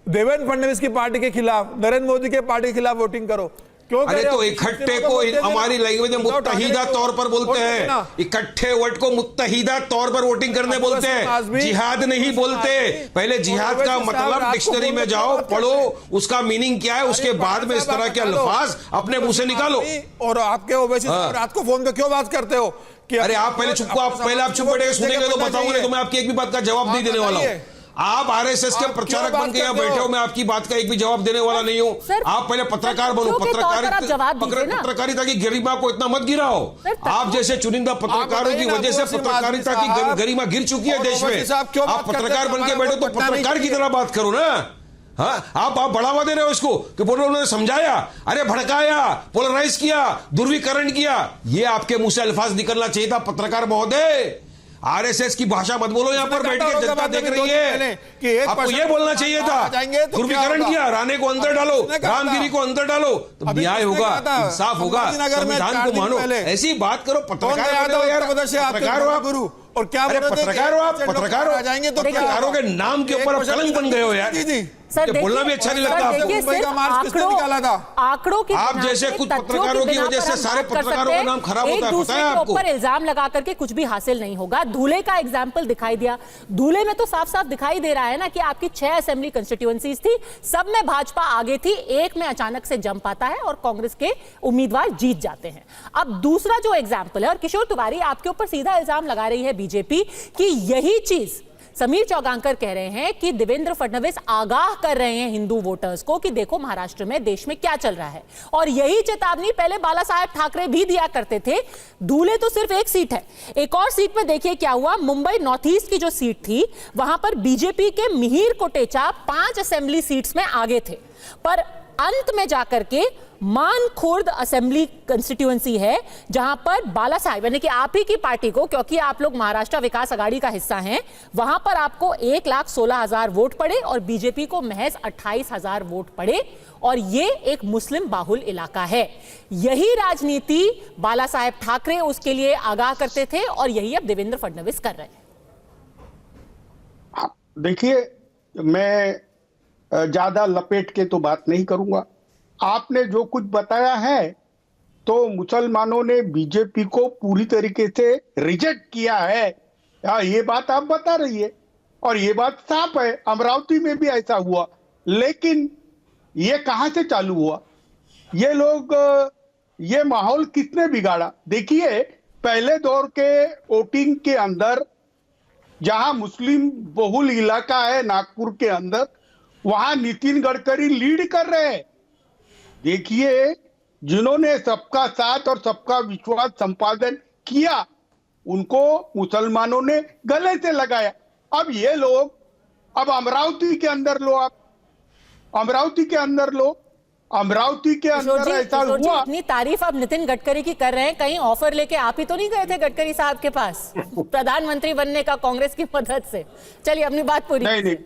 Speaker 12: देवेंद्र फडणवीस की पार्टी के खिलाफ, नरेंद्र मोदी के पार्टी के खिलाफ वोटिंग करो। क्यों
Speaker 10: अरे तो इकट्ठे को हमारी लैंग्वेज में मुत्तहिदा तौर पर बोलते हैं। इकट्ठे वर्ड को मुत्तहिदा तौर पर वोटिंग करने बोलते हैं, जिहाद नहीं बोलते। पहले जिहाद का मतलब डिक्शनरी में जाओ, पढ़ो, उसका मीनिंग क्या है, उसके बाद में इस तरह के अल्फाज अपने मुंह से निकालो।
Speaker 12: और आपके ओवैसी रात को फोन पे क्यों बात करते हो कि
Speaker 10: अरे आप पहले चुप बैठे सुनेंगे तो बताऊंगा, तो मैं आपकी एक भी बात का जवाब नहीं देने वाला हूँ। आप आरएसएस के प्रचारक बन के यहाँ बैठे हो, मैं आपकी बात का एक भी जवाब देने वाला नहीं हूँ। आप पहले पत्रकार बनो, पत्रकारिता की गरिमा को इतना मत गिराओ। आप जैसे चुनिंदा पत्रकारों की वजह से पत्रकारिता की गरिमा गिर चुकी है देश में। आप पत्रकार बन के बैठो तो पत्रकार की तरह बात करो ना। हाँ, आप बढ़ावा दे रहे हो इसको कि बोलो उन्होंने समझाया, अरे भड़काया, पोलराइज किया, ध्रुवीकरण किया। ये आपके मुंह से अल्फाज निकलना चाहिए था पत्रकार महोदय। आरएसएस की भाषा मत बोलो, यहाँ पर बैठ के जनता देख रही है। आपको ये बोलना चाहिए था, ध्रुवीकरण किया, राणे को अंदर डालो, रामगिरी को अंदर डालो, तो न्याय होगा, इंसाफ होगा, संविधान को मानो। ऐसी बात करो, पत्रकार हो आप, और क्या पत्रकार हो आप, पत्रकार हो जाएंगे तो पत्रकारों के नाम के ऊपर कलंक बन गए हो यार।
Speaker 1: सर
Speaker 10: बोलना भी अच्छा नहीं लगता आपको।
Speaker 1: आंकड़ों के
Speaker 10: आप जैसे कुछ पत्रकारों की वजह से सारे पत्रकारों का नाम खराब होता है, पता है आपको?
Speaker 1: ऊपर इल्जाम लगा करके कुछ भी हासिल नहीं होगा। धूले का एग्जाम्पल दिखाई दिया, धूले में तो साफ साफ दिखाई दे रहा है ना कि आपकी 6 असेंबली कंस्टिट्यूएंसीज थी, सब में भाजपा आगे थी, एक में अचानक से जम पाता है और कांग्रेस के उम्मीदवार जीत जाते हैं। अब दूसरा जो एग्जाम्पल है, और किशोर तिवारी आपके ऊपर सीधा इल्जाम लगा रही है बीजेपी कि यही चीज समीर चौगांकर कह रहे हैं कि देवेंद्र फडणवीस आगाह कर रहे हैं हिंदू वोटर्स को कि देखो महाराष्ट्र में देश में क्या चल रहा है। और यही चेतावनी पहले बाला साहेब ठाकरे भी दिया करते थे। धूले तो सिर्फ एक सीट है, एक और सीट में देखिए क्या हुआ। मुंबई नॉर्थ ईस्ट की जो सीट थी, वहां पर बीजेपी के मिहिर कोटेचा 5 असेंबली सीट्स में आगे थे, पर अंत में जाकर के मानखुर्द असेंबली कंस्टिट्यूएंसी है जहां पर बाला साहेब यानी कि आप ही की पार्टी को, क्योंकि आप लोग महाराष्ट्र विकास आघाड़ी का हिस्सा हैं, वहां पर आपको 1,16,000 वोट पड़े और बीजेपी को महज 28,000 वोट पड़े। और ये एक मुस्लिम बाहुल इलाका है। यही राजनीति बाला साहेब ठाकरे उसके लिए आगाह करते थे और यही अब देवेंद्र फडणवीस कर रहे हैं।
Speaker 13: देखिए, मैं ज्यादा लपेट के तो बात नहीं करूंगा। आपने जो कुछ बताया है तो मुसलमानों ने बीजेपी को पूरी तरीके से रिजेक्ट किया है, ये बात आप बता रही है और ये बात साफ है। अमरावती में भी ऐसा हुआ, लेकिन ये कहां से चालू हुआ? ये लोग, ये माहौल किसने बिगाड़ा? देखिए, पहले दौर के वोटिंग के अंदर जहां मुस्लिम बहुल इलाका है नागपुर के अंदर, वहां नितिन गडकरी लीड कर रहे हैं। देखिए, जिन्होंने सबका साथ और सबका विश्वास संपादन किया, उनको मुसलमानों ने गले से लगाया। अब ये लोग, अब अमरावती के अंदर लो, आप अमरावती के अंदर लो, अमरावती के अंदर ऐसा हुआ।
Speaker 1: इतनी तारीफ अब नितिन गडकरी की कर रहे हैं, कहीं ऑफर लेके आप ही तो नहीं गए थे गडकरी साहब के पास प्रधानमंत्री बनने का कांग्रेस की मदद से? चलिए अपनी बात पूरी।
Speaker 13: नहीं,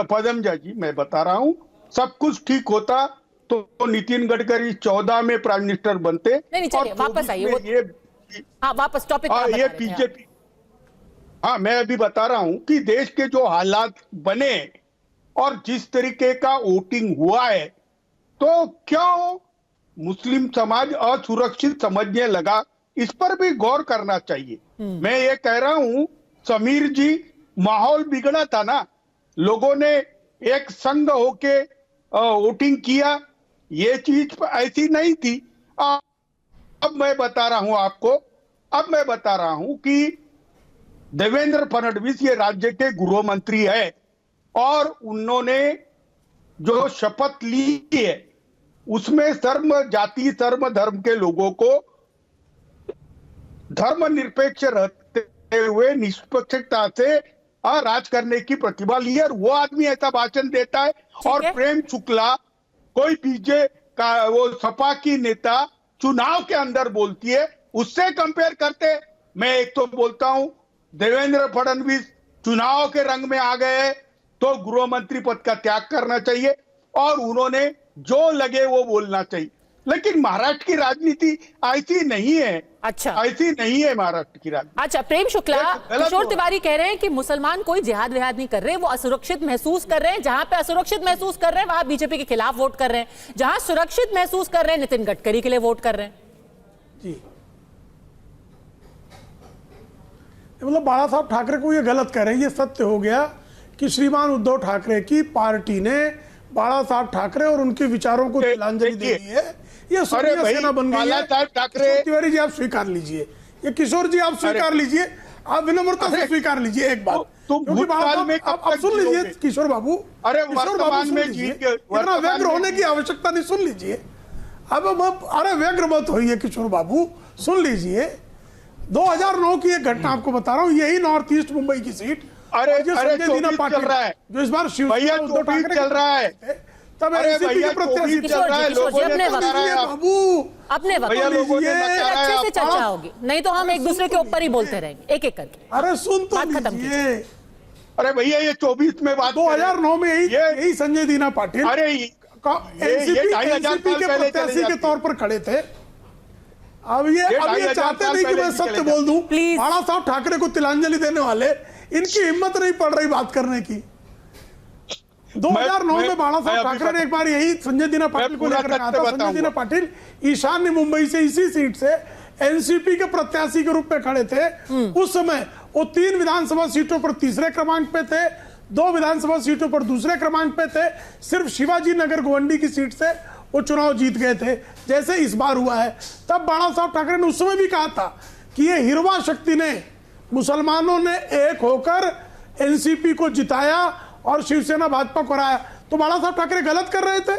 Speaker 13: पदमजा जी, मैं बता रहा हूँ, सब कुछ ठीक होता तो नितिन गडकरी 14 में प्राइम मिनिस्टर बनते।
Speaker 1: नहीं, चलिए वापस आइए, हाँ वापस टॉपिक।
Speaker 13: ये बीजेपी, हाँ मैं अभी बता रहा हूँ कि देश के जो हालात बने और जिस तरीके का वोटिंग हुआ है, तो क्यों मुस्लिम समाज असुरक्षित समझने लगा, इस पर भी गौर करना चाहिए। मैं ये कह रहा हूँ समीर जी, माहौल बिगड़ा था ना, लोगों ने एक संग होके वोटिंग किया, ये चीज ऐसी नहीं थी। अब मैं बता रहा हूं आपको, अब मैं बता रहा हूं कि देवेंद्र फडणवीस ये राज्य के गृह मंत्री है और उन्होंने जो शपथ ली है उसमें सर्व जाति सर्व धर्म के लोगों को धर्मनिरपेक्ष रहते हुए निष्पक्षता से राज करने की प्रतिभा ली है। और वो आदमी ऐसा भाषण देता है और प्रेम शुक्ला कोई बीजे का वो सपा की नेता चुनाव के अंदर बोलती है, उससे कंपेयर करते। मैं एक तो बोलता हूं देवेंद्र फडणवीस चुनाव के रंग में आ गए तो गृह मंत्री पद का त्याग करना चाहिए और उन्होंने जो लगे वो बोलना चाहिए। लेकिन महाराष्ट्र की राजनीति ऐसी नहीं है।
Speaker 1: अच्छा,
Speaker 13: ऐसी नहीं है महाराष्ट्र की राजनीति।
Speaker 1: अच्छा, प्रेम शुक्ला, किशोर तिवारी कह रहे हैं कि मुसलमान कोई जिहाद विहाद नहीं कर रहे, वो असुरक्षित महसूस कर रहे हैं। जहां पे असुरक्षित महसूस कर रहे हैं वहां बीजेपी के खिलाफ वोट कर रहे हैं, जहां सुरक्षित महसूस कर रहे हैं नितिन गडकरी के लिए वोट कर रहे हैं।
Speaker 11: जी, मतलब बाला साहब ठाकरे को ये गलत कह रहे हैं। ये सत्य हो गया कि श्रीमान उद्धव ठाकरे की पार्टी ने बाला साहब ठाकरे और उनके विचारों को तिलांजलि दे दी है। ये सोनिया सेना बन गई है। किशोर तिवारी जी आप स्वीकार लीजिए, ये किशोर जी आप स्वीकार लीजिए, आप विनम्रता से स्वीकार लीजिए एक बात। क्योंकि आप सुन लीजिए किशोर बाबू, किशोर बाबू सुन लीजिए, इतना व्यग्र होने की आवश्यकता नहीं, सुन लीजिए। अब अरे व्यग्र मत होइए किशोर बाबू, सुन लीजिए। 2009 की एक घटना आपको बता रहा हूँ, यही नॉर्थ ईस्ट मुंबई की सीट, संजय दीना पाटिल जो इस बार शिवसेना उद्धव ठाकरे
Speaker 13: चल रहा है,
Speaker 11: तब एनसीपी के प्रत्याशी बाबू
Speaker 1: अपने वक्त अच्छे से चर्चा होगी, नहीं तो हम एक दूसरे के ऊपर ही बोलते रहेंगे एक एक करके।
Speaker 11: अरे सुन तो लीजिए।
Speaker 13: अरे भैया ये 24 में बात
Speaker 11: 2009 में यही संजय दीना पाटिल एनसीपी के प्रत्याशी के तौर पर खड़े थे। अब ये चाहते नहीं कि मैं सत्य बोल दूं। बाला साहब ठाकरे को तिलांजलि देने वाले इनकी हिम्मत नहीं पड़ रही बात करने की। 2009 में बाला साहब ठाकरे ने एक बार यही संजय दीना पाटिल को लेकर कहा था। संजय दीना पाटिल ईशान्य मुंबई से इसी सीट से एनसीपी के प्रत्याशी के रूप में खड़े थे। उस समय वो 3 विधानसभा सीटों पर तीसरे क्रमांक पे थे, 2 विधानसभा सीटों पर दूसरे क्रमांक पे थे। सिर्फ शिवाजी नगर गोवंडी की सीट से वो चुनाव जीत गए थे, जैसे इस बार हुआ है। तब बाला साहब ठाकरे ने उस समय भी कहा था कि ये हिरवा शक्ति ने, मुसलमानों ने एक होकर एनसीपी को जिताया और शिवसेना भाजपा को हराया। तो बाला साहब ठाकरे गलत कर रहे थे,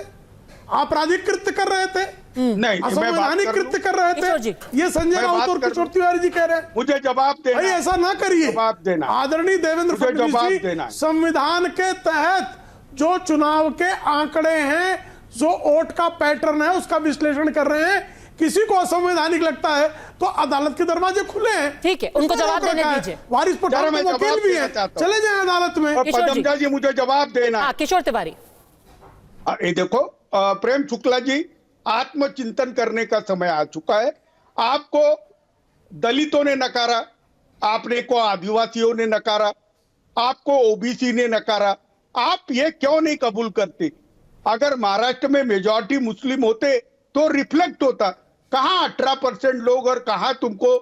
Speaker 11: आपराधिक कृत्य कर रहे थे,
Speaker 13: नहीं
Speaker 11: असंवैधानिक कृत्य कर रहे थे। ये संजय राउत और किशोर तिवारी जी कह रहे हैं।
Speaker 13: मुझे जवाब देना,
Speaker 11: भाई ऐसा ना करिए। आदरणीय देवेंद्र फडणवीस जी, संविधान के तहत जो चुनाव के आंकड़े हैं, जो वोट का पैटर्न है, उसका विश्लेषण कर रहे हैं। किसी को असंवैधानिक लगता है तो अदालत के दरवाजे खुले हैं।
Speaker 1: ठीक है, उनको जवाब देने दीजिए।
Speaker 11: वारिस पठान के वकील भी है, चले जाएं अदालत में।
Speaker 13: पदमजा जी मुझे जवाब देना।
Speaker 1: किशोर तिवारी,
Speaker 13: ये देखो प्रेम शुक्ला जी, आत्मचिंतन करने का समय आ चुका है। आपको दलितों ने नकारा, आपने को आदिवासियों ने नकारा, आपको ओबीसी ने नकारा। आप ये क्यों नहीं कबूल करते? अगर महाराष्ट्र में मेजॉरिटी मुस्लिम होते तो रिफ्लेक्ट होता। कहां 18% लोग और कहां तुमको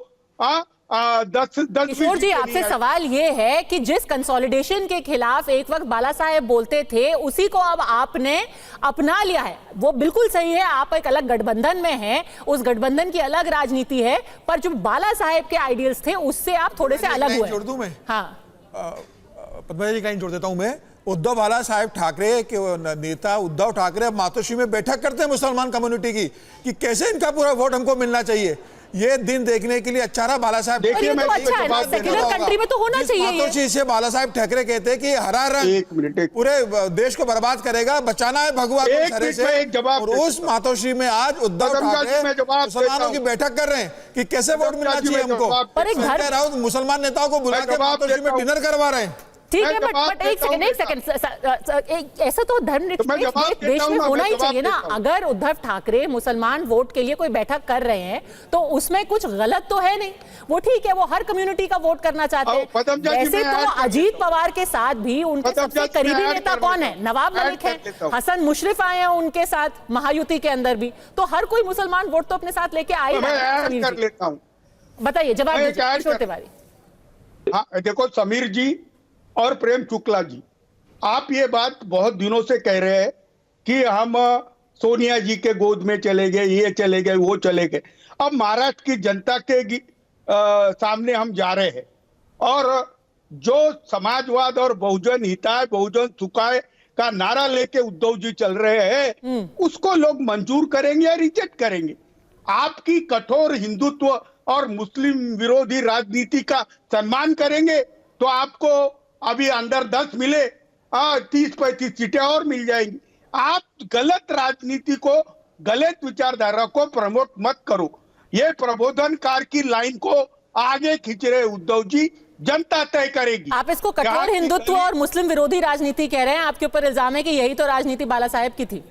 Speaker 13: 10
Speaker 1: किशोर जी, आपसे सवाल ये है कि जिस कंसोलिडेशन के खिलाफ एक वक्त बाला साहेब बोलते थे, उसी को अब आपने अपना लिया है। वो बिल्कुल सही है, आप एक अलग गठबंधन में हैं, उस गठबंधन की अलग राजनीति है, पर जो बाला साहेब के आइडियल्स थे उससे आप थोड़े से अलग हुए।
Speaker 12: जोड़ दूं मैं?
Speaker 1: हाँ,
Speaker 12: पद्मजा जी, कहीं जोड़ देता हूं मैं। उद्धव बाला साहेब ठाकरे के नेता उद्धव ठाकरे अब मातोश्री में बैठक करते हैं मुसलमान कम्युनिटी की कि कैसे इनका पूरा वोट हमको मिलना चाहिए। ये दिन देखने के लिए अच्छा रहा बाला साहब।
Speaker 1: देखिए, मैं सेक्युलर कंट्री में तो होना चाहिए।
Speaker 12: मातोश्री से बाला साहेब ठाकरे कहते हैं कि हरा रंग पूरे देश को बर्बाद करेगा, बचाना है भगवा को सरे से। और उस मातोश्री में आज उद्धव ठाकरे मुसलमानों की बैठक कर रहे हैं कि कैसे वोट मिलना चाहिए हमको। संजय राउत मुसलमान नेताओं को बुला के मातोश्री में डिनर करवा रहे हैं।
Speaker 1: ठीक है, बट एक सेकंड, ऐसा तो धर्मनिरपेक्ष देश में होना ही चाहिए ना। अगर उद्धव ठाकरे मुसलमान वोट के लिए कोई बैठक कर रहे हैं तो उसमें कुछ गलत तो है नहीं। वो ठीक है, वो हर कम्युनिटी का वोट करना चाहते हैं। वैसे तो अजीत पवार के साथ भी उनके सबसे करीबी नेता कौन है? नवाब मलिक है, हसन मुशरिफ आए हैं उनके साथ महायुति के अंदर भी। तो हर कोई मुसलमान वोट तो अपने साथ लेके आए। बताइए, जवाब दीजिए किशोर तिवारी।
Speaker 13: हाँ, देखो समीर जी और प्रेम शुक्ला जी, आप ये बात बहुत दिनों से कह रहे हैं कि हम सोनिया जी के गोद में चले गए, ये चले गए, वो चले गए। अब महाराष्ट्र की जनता के सामने हम जा रहे हैं और जो समाजवाद और बहुजन हिताय बहुजन सुखाय का नारा लेके उद्धव जी चल रहे हैं उसको लोग मंजूर करेंगे या रिजेक्ट करेंगे। आपकी कठोर हिंदुत्व और मुस्लिम विरोधी राजनीति का सम्मान करेंगे तो आपको अभी अंदर 10 मिले 30-35 सीटें और मिल जाएंगी। आप गलत राजनीति को, गलत विचारधारा को प्रमोट मत करो। ये प्रबोधनकार की लाइन को आगे खींच रहे उद्धव जी, जनता तय करेगी।
Speaker 1: आप इसको कठोर हिंदुत्व और मुस्लिम विरोधी राजनीति कह रहे हैं। आपके ऊपर इल्जाम है कि यही तो राजनीति बाला साहेब की थी।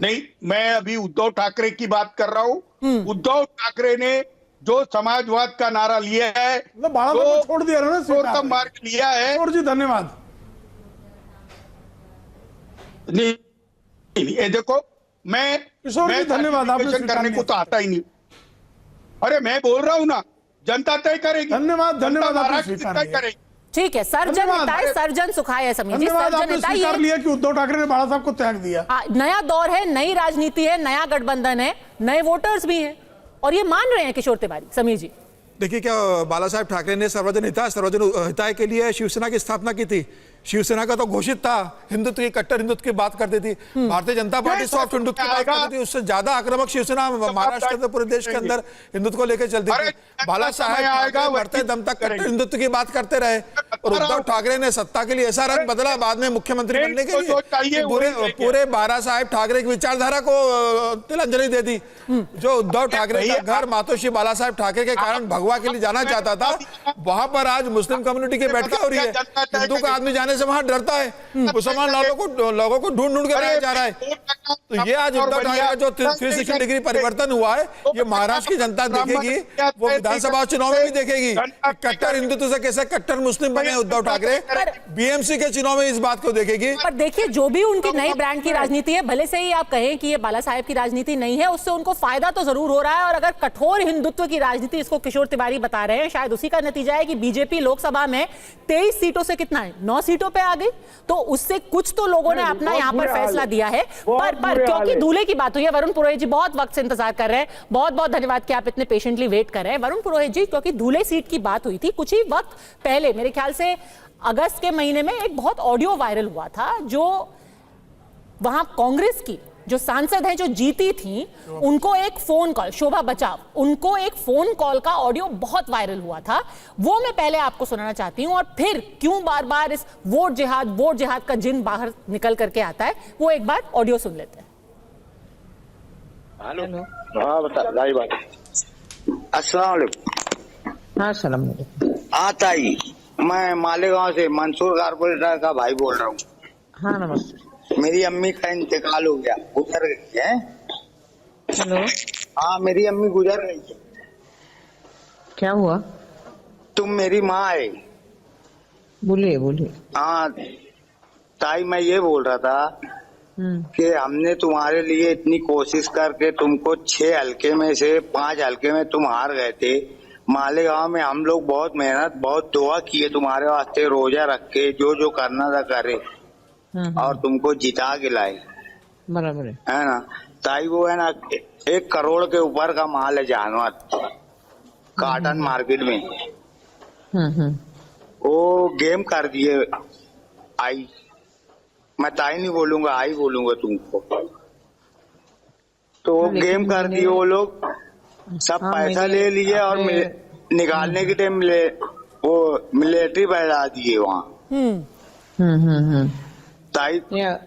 Speaker 13: नहीं, मैं अभी उद्धव ठाकरे की बात कर रहा हूँ। उद्धव ठाकरे ने जो समाजवाद का नारा लिया है,
Speaker 11: तो छोड़ दिया ना,
Speaker 13: मार्ग लिया है।
Speaker 11: और जी धन्यवाद।
Speaker 13: नहीं, ये देखो, मैं
Speaker 11: धन्यवाद, आपने
Speaker 13: करने को तो आता ही नहीं। अरे मैं बोल रहा हूँ ना, जनता तय करेगी।
Speaker 11: धन्यवाद,
Speaker 13: तय करेगी।
Speaker 1: ठीक है, सर्जन हिताय सर्जन सुखाय है। समीर जी, सर्जन हिताय
Speaker 11: कर लिया कि उद्धव ठाकरे ने बाला साहब को त्याग दिया।
Speaker 1: नया दौर है, नई राजनीति है, नया गठबंधन है, नए वोटर्स भी हैं और ये मान रहे हैं किशोर तिवारी। समीर जी
Speaker 12: देखिए, क्या बाला साहेब ठाकरे ने सर्वजन हिताय के लिए शिवसेना की स्थापना की थी। शिवसेना का तो घोषित था हिंदुत्व की, कट्टर हिंदुत्व की बात करती थी। भारतीय जनता पार्टी सॉफ्ट हिंदुत्व की बात करती थी। उससे ज्यादा आक्रामक शिवसेना महाराष्ट्र के पूरे देश के अंदर हिंदुत्व को लेकर चलती थी। बाला साहेब मरते दम तक कट्टर हिंदुत्व की बात करते रहे और उद्धव ठाकरे ने सत्ता के लिए ऐसा रंग बदला बाद में मुख्यमंत्री बनने के लिए, पूरे बाला साहेब ठाकरे की विचारधारा को तिलांजलि दे दी। जो उद्धव ठाकरे का घर मातोश्री बाला साहेब ठाकरे के कारण भगवा के लिए जाना चाहता था, वहां पर आज मुस्लिम कम्युनिटी की बैठक हो रही है। हिंदू का आदमी जाने से वहां डरता है, मुसलमान लोगों को ढूंढ के लाया जा रहा है। तो ये आज उद्धव ठाकरे का जो 360 डिग्री परिवर्तन हुआ है, ये महाराष्ट्र की जनता देखेगी, वो विधानसभा चुनाव में भी देखेगी। कट्टर हिंदुत्व से कैसे कट्टर मुस्लिम बने उद्धव ठाकरे, बीएमसी के चुनाव में इस बात को देखेगी।
Speaker 1: पर देखिए, जो भी उनकी नई ब्रांड की राजनीति है, भले से ही आप कहें कि ये बाला साहेब की राजनीति नहीं है, उससे उनको फायदा तो जरूर हो रहा है। और अगर कठोर हिंदुत्व की राजनीति, इसको किशोर तिवारी बता रहे हैं, शायद उसी का नतीजा है कि बीजेपी लोकसभा में 23 सीटों से कितना है, 9 सीटों पे आ गई। तो उससे कुछ तो लोगों ने अपना यहाँ पर फैसला दिया है। पर क्योंकि दूल्हे की बात हुई है, वरुण पुरोहित जी बहुत वक्त से इंतजार कर रहे हैं। बहुत बहुत धन्यवाद कि आप इतने पेशेंटली वेट कर रहे हैं। वरुण पुरोहित जी, क्योंकि दूल्हे सीट की बात हुई थी कुछ ही वक्त पहले, मेरे ख्याल से अगस्त के महीने में एक बहुत ऑडियो वायरल हुआ था, जो वहां कांग्रेस की जो सांसद हैं जो जीती थी, उनको एक फोन कॉल, शोभा बचाव, उनको एक फोन कॉल का ऑडियो बहुत वायरल हुआ था। वो मैं पहले आपको सुनाना चाहती हूं और फिर क्यों बार बार इस वोट जिहाद का जिन बाहर निकल करके आता है, वो एक बार ऑडियो सुन लेते हैं।
Speaker 14: हेलो, हाँ बता भाई बात। अस्सलाम वालेकुम।
Speaker 15: हाँ सलाम वालेकुम।
Speaker 14: हाँ ताई, मैं मालेगांव से मंसूर कारपोरेटर का भाई बोल रहा हूँ।
Speaker 15: हाँ नमस्ते।
Speaker 14: मेरी अम्मी का इंतकाल हो गया, गुजर गई है।
Speaker 15: हेलो।
Speaker 14: हाँ, मेरी अम्मी गुजर गई है।
Speaker 15: क्या हुआ?
Speaker 14: तुम मेरी माँ है।
Speaker 15: बोलिए बोलिए।
Speaker 14: हाँ ताई, मैं ये बोल रहा था कि हमने तुम्हारे लिए इतनी कोशिश करके तुमको 6 हल्के में से 5 हल्के में तुम हार गए थे। मालेगांव में हम लोग बहुत मेहनत, बहुत दुआ किए तुम्हारे वास्ते, रोजा रख के जो करना था करे और तुमको जिता के लाए।
Speaker 15: बराबर
Speaker 14: है ना ताई? वो है ना 1 करोड़ के ऊपर का माल है जानवर काटन मार्केट में। वो गेम कर दिए आई, मैं ताई नहीं बोलूंगा, आई बोलूंगा तुमको। तो गेम कर दिए वो लोग, सब पैसा ले लिए और निकालने के टाइम वो मिलिट्री बैठा दिए वहाँ। ताई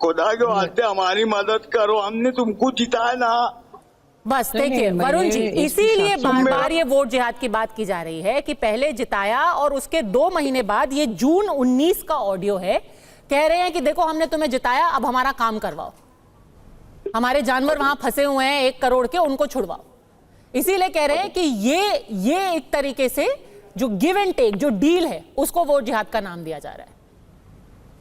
Speaker 14: खुदा के वास्ते हमारी मदद करो, हमने तुमको जिताया ना।
Speaker 1: बस देखिए वरुण जी, इसीलिए बार बार ये वोट जिहाद की बात की जा रही है कि पहले जिताया और उसके 2 महीने बाद ये जून 19 का ऑडियो है, कह रहे हैं कि देखो हमने तुम्हें जिताया, अब हमारा काम करवाओ, हमारे जानवर वहां फंसे हुए हैं 1 करोड़ के, उनको छुड़वाओ। इसीलिए कह रहे हैं कि ये एक तरीके से जो गिव एंड टेक, जो डील है, उसको वोट जिहाद का नाम दिया जा रहा है।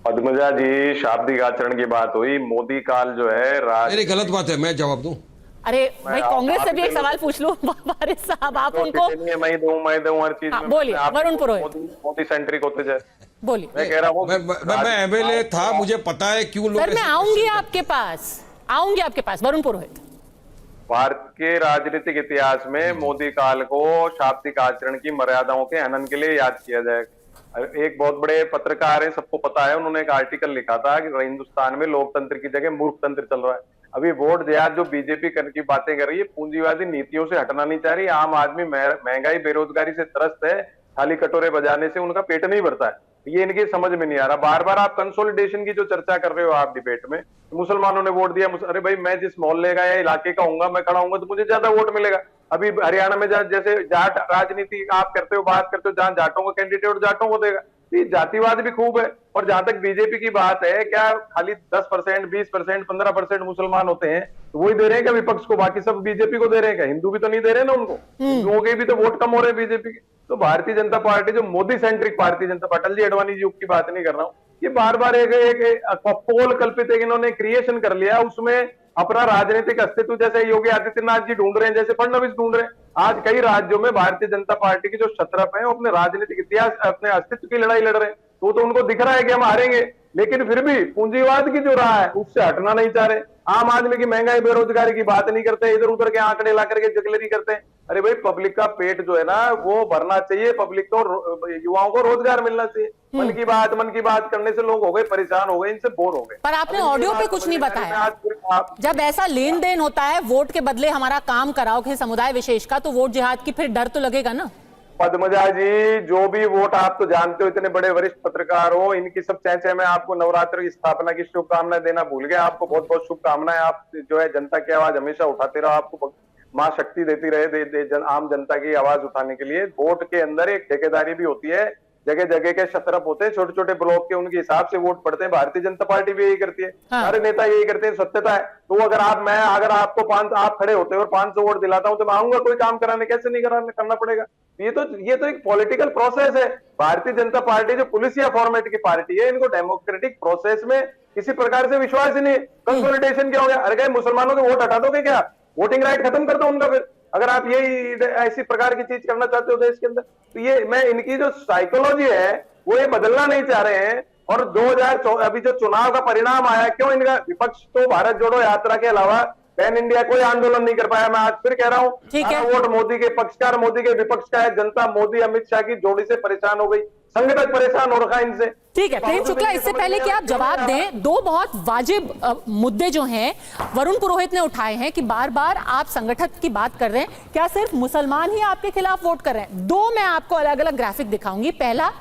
Speaker 16: पद्मजा जी, शाब्दिक आचरण की बात हुई, मोदी काल जो है
Speaker 10: मेरी गलत बात है, मैं जवाब दूं?
Speaker 1: अरे भाई, कांग्रेस से भी एक सवाल पूछ लूं वारिस साहब, आप उनको
Speaker 16: मैं दूं हर चीज।
Speaker 1: बोलिए वरुण पुरोहित।
Speaker 16: मोदी सेंट्रिक होते जाए,
Speaker 1: बोलिए।
Speaker 16: मैं कह रहा हूँ
Speaker 10: मैं एमएलए था, मुझे पता है क्यों लोग।
Speaker 1: सर मैं आऊंगी आपके पास, वरुण पुरोहित।
Speaker 16: भारत के राजनीतिक इतिहास में मोदी काल को शाब्दिक आचरण की मर्यादाओं के हनन के लिए याद किया जाएगा। एक बहुत बड़े पत्रकार है, सबको पता है, उन्होंने एक आर्टिकल लिखा था कि हिंदुस्तान में लोकतंत्र की जगह मूर्खतंत्र चल रहा है। अभी वोट जिहाद जो बीजेपी की बातें कर रही है, पूंजीवादी नीतियों से हटना नहीं चाह रही। आम आदमी महंगाई बेरोजगारी से त्रस्त है, खाली कटोरे बजाने से उनका पेट नहीं भरता है। ये इनकी समझ में नहीं आ रहा। बार बार आप कंसोलिडेशन की जो चर्चा कर रहे हो आप डिबेट में, मुसलमानों ने वोट दिया, अरे भाई मैं जिस मोहल्ले का या इलाके का हूंगा, मैं खड़ा हूंगा तो मुझे ज्यादा वोट मिलेगा। अभी हरियाणा में जैसे जाट राजनीति आप करते हो, बात करते हो, जहां जाटों का कैंडिडेट जाटों को देगा। ये जातिवाद भी खूब है। और जहां तक बीजेपी की बात है, क्या खाली 10%, 20%, 15% मुसलमान होते हैं तो वही दे रहे हैं क्या विपक्ष को? बाकी सब बीजेपी को दे रहे हैं क्या? हिंदू भी तो नहीं दे रहे ना उनको। हिंदुओं के भी तो वोट कम हो रहे हैं बीजेपी के। तो भारतीय जनता पार्टी जो मोदी सेंट्रिक भारतीय जनता पार्टी, अटल जी अडवाणी जी की बात नहीं कर रहा हूँ, ये बार बार एक पोल कल्पित एक इन्होंने क्रिएशन कर लिया, उसमें अपना राजनीतिक अस्तित्व जैसे योगी आदित्यनाथ जी ढूंढ रहे हैं, जैसे फडणवीस ढूंढ रहे हैं। आज कई राज्यों में भारतीय जनता पार्टी के जो शत्रप हैं वो अपने राजनीतिक इतिहास, अपने अस्तित्व की लड़ाई लड़ रहे हैं। तो उनको दिख रहा है कि हम हारेंगे, लेकिन फिर भी पूंजीवाद की जो राह है उससे हटना नहीं चाह रहे। आम आदमी की महंगाई बेरोजगारी की बात नहीं करते, इधर उधर के आंकड़े ला करके जगलरी करते हैं। अरे भाई, पब्लिक का पेट जो है ना वो भरना चाहिए, पब्लिक को, युवाओं को रोजगार मिलना चाहिए। मन की बात करने से लोग हो गए परेशान, हो गए, इनसे बोर हो गए।
Speaker 1: पर आपने ऑडियो पे कुछ नहीं बताया। जब ऐसा लेन देन होता है, वोट के बदले हमारा काम कराओ किसी समुदाय विशेष का, तो वोट जिहाद की फिर डर तो लगेगा ना।
Speaker 16: पद्मजा जी, जो भी वोट आप तो जानते हो, इतने बड़े वरिष्ठ पत्रकार हो, इनकी सब चर्चा में आपको नवरात्र की स्थापना की शुभकामनाएं देना भूल गए। आपको बहुत बहुत शुभकामनाएं। आप जो है जनता की आवाज हमेशा उठाते रहो, आपको मां शक्ति देती रहे आम जनता की आवाज उठाने के लिए। वोट के अंदर एक ठेकेदारी भी होती है, जगह जगह के शतरप होते हैं, छोटे छोटे ब्लॉक के, उनके हिसाब से वोट पड़ते हैं। भारतीय जनता पार्टी भी यही करती है, सारे नेता यही करते हैं, सत्यता है। तो अगर आपको आप खड़े होते हो और 500 वोट दिलाता हूं तो मैं आऊंगा कोई काम कराने, कैसे नहीं करना पड़ेगा? ये तो एक पॉलिटिकल प्रोसेस है। भारतीय जनता पार्टी जो पुलिसिया फॉर्मेट की पार्टी है, इनको डेमोक्रेटिक प्रोसेस में किसी प्रकार से विश्वास ही नहीं। कंसोलिडेशन क्या हो गया? अरे क्या मुसलमानों के वोट हटा दोगे क्या? वोटिंग राइट खत्म कर दो उनका फिर, अगर आप यही ऐसी प्रकार की चीज करना चाहते हो देश के अंदर। तो ये इनकी जो साइकोलॉजी है वो ये बदलना नहीं चाह रहे हैं। और 2024 अभी जो चुनाव का परिणाम आया, क्यों इनका विपक्ष तो भारत जोड़ो यात्रा के अलावा पैन इंडिया कोई आंदोलन नहीं कर पाया। मैं आज फिर कह रहा हूँ, वोट मोदी के पक्षकार, मोदी के विपक्ष का है। जनता मोदी अमित शाह की जोड़ी से परेशान हो गई, संगठन परेशान हो रखा है इनसे।
Speaker 1: ठीक है प्रेम शुक्ला, इससे पहले कि आप जवाब दें, दो बहुत वाजिब मुद्दे जो हैं वरुण पुरोहित ने उठाए हैं कि बार बार आप संगठन की बात कर रहे हैं, क्या सिर्फ मुसलमान ही आपके खिलाफ वोट कर रहे हैं? दो मैं आपको अलग अलग ग्राफिक दिखाऊंगी। पहला,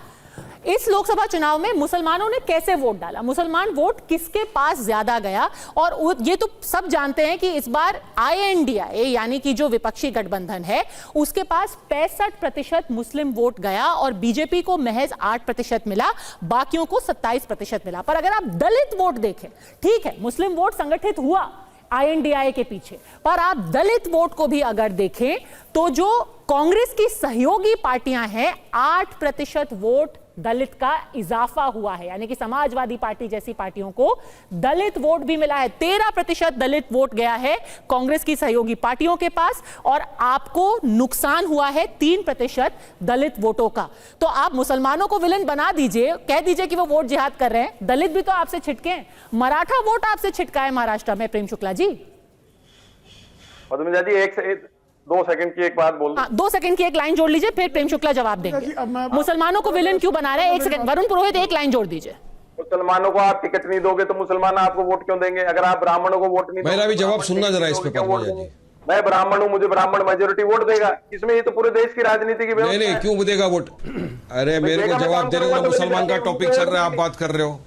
Speaker 1: इस लोकसभा चुनाव में मुसलमानों ने कैसे वोट डाला, मुसलमान वोट किसके पास ज्यादा गया। और ये तो सब जानते हैं कि इस बार INDIA यानी कि जो विपक्षी गठबंधन है उसके पास 65% मुस्लिम वोट गया और बीजेपी को महज 8% मिला, बाकियों को 27% मिला। पर अगर आप दलित वोट देखें, ठीक है मुस्लिम वोट संगठित हुआ INDIA के पीछे, पर आप दलित वोट को भी अगर देखें तो जो कांग्रेस की सहयोगी पार्टियां हैं, 8% वोट दलित का इजाफा हुआ है, यानी कि समाजवादी पार्टी जैसी पार्टियों को दलित वोट भी मिला है। 13% दलित वोट गया है कांग्रेस की सहयोगी पार्टियों के पास और आपको नुकसान हुआ है 3% दलित वोटों का। तो आप मुसलमानों को विलन बना दीजिए, कह दीजिए कि वो वोट जिहाद कर रहे हैं, दलित भी तो आपसे छिटके हैं। मराठा वोट आपसे छिटका है महाराष्ट्र में। प्रेम शुक्ला जी,
Speaker 16: पद्मजा जी 2 सेकंड की एक बात बोल दूं।
Speaker 1: 2 सेकंड की एक लाइन जोड़ लीजिए, फिर प्रेम शुक्ला जवाब देंगे। मुसलमानों को विलन क्यों बना रहे हैं? 1 सेकंड, वरुण पुरोहित एक लाइन जोड़ दीजिए।
Speaker 16: मुसलमानों को आप टिकट नहीं दोगे तो मुसलमान आपको वोट क्यों देंगे? अगर आप ब्राह्मणों को वोट नहीं,
Speaker 10: मेरा भी जवाब सुनना जरा इस पे पद्मजा जी।
Speaker 16: मैं ब्राह्मण हूँ, मुझे ब्राह्मण मेजोरिटी वोट देगा इसमें? ये तो पूरे देश की राजनीति की व्यवस्था है।
Speaker 10: नहीं, क्यों देगा वोट? अरे मेरे को जवाब दे रहे हो, मुसलमान का टॉपिक चल रहा है, आप बात कर रहे हो।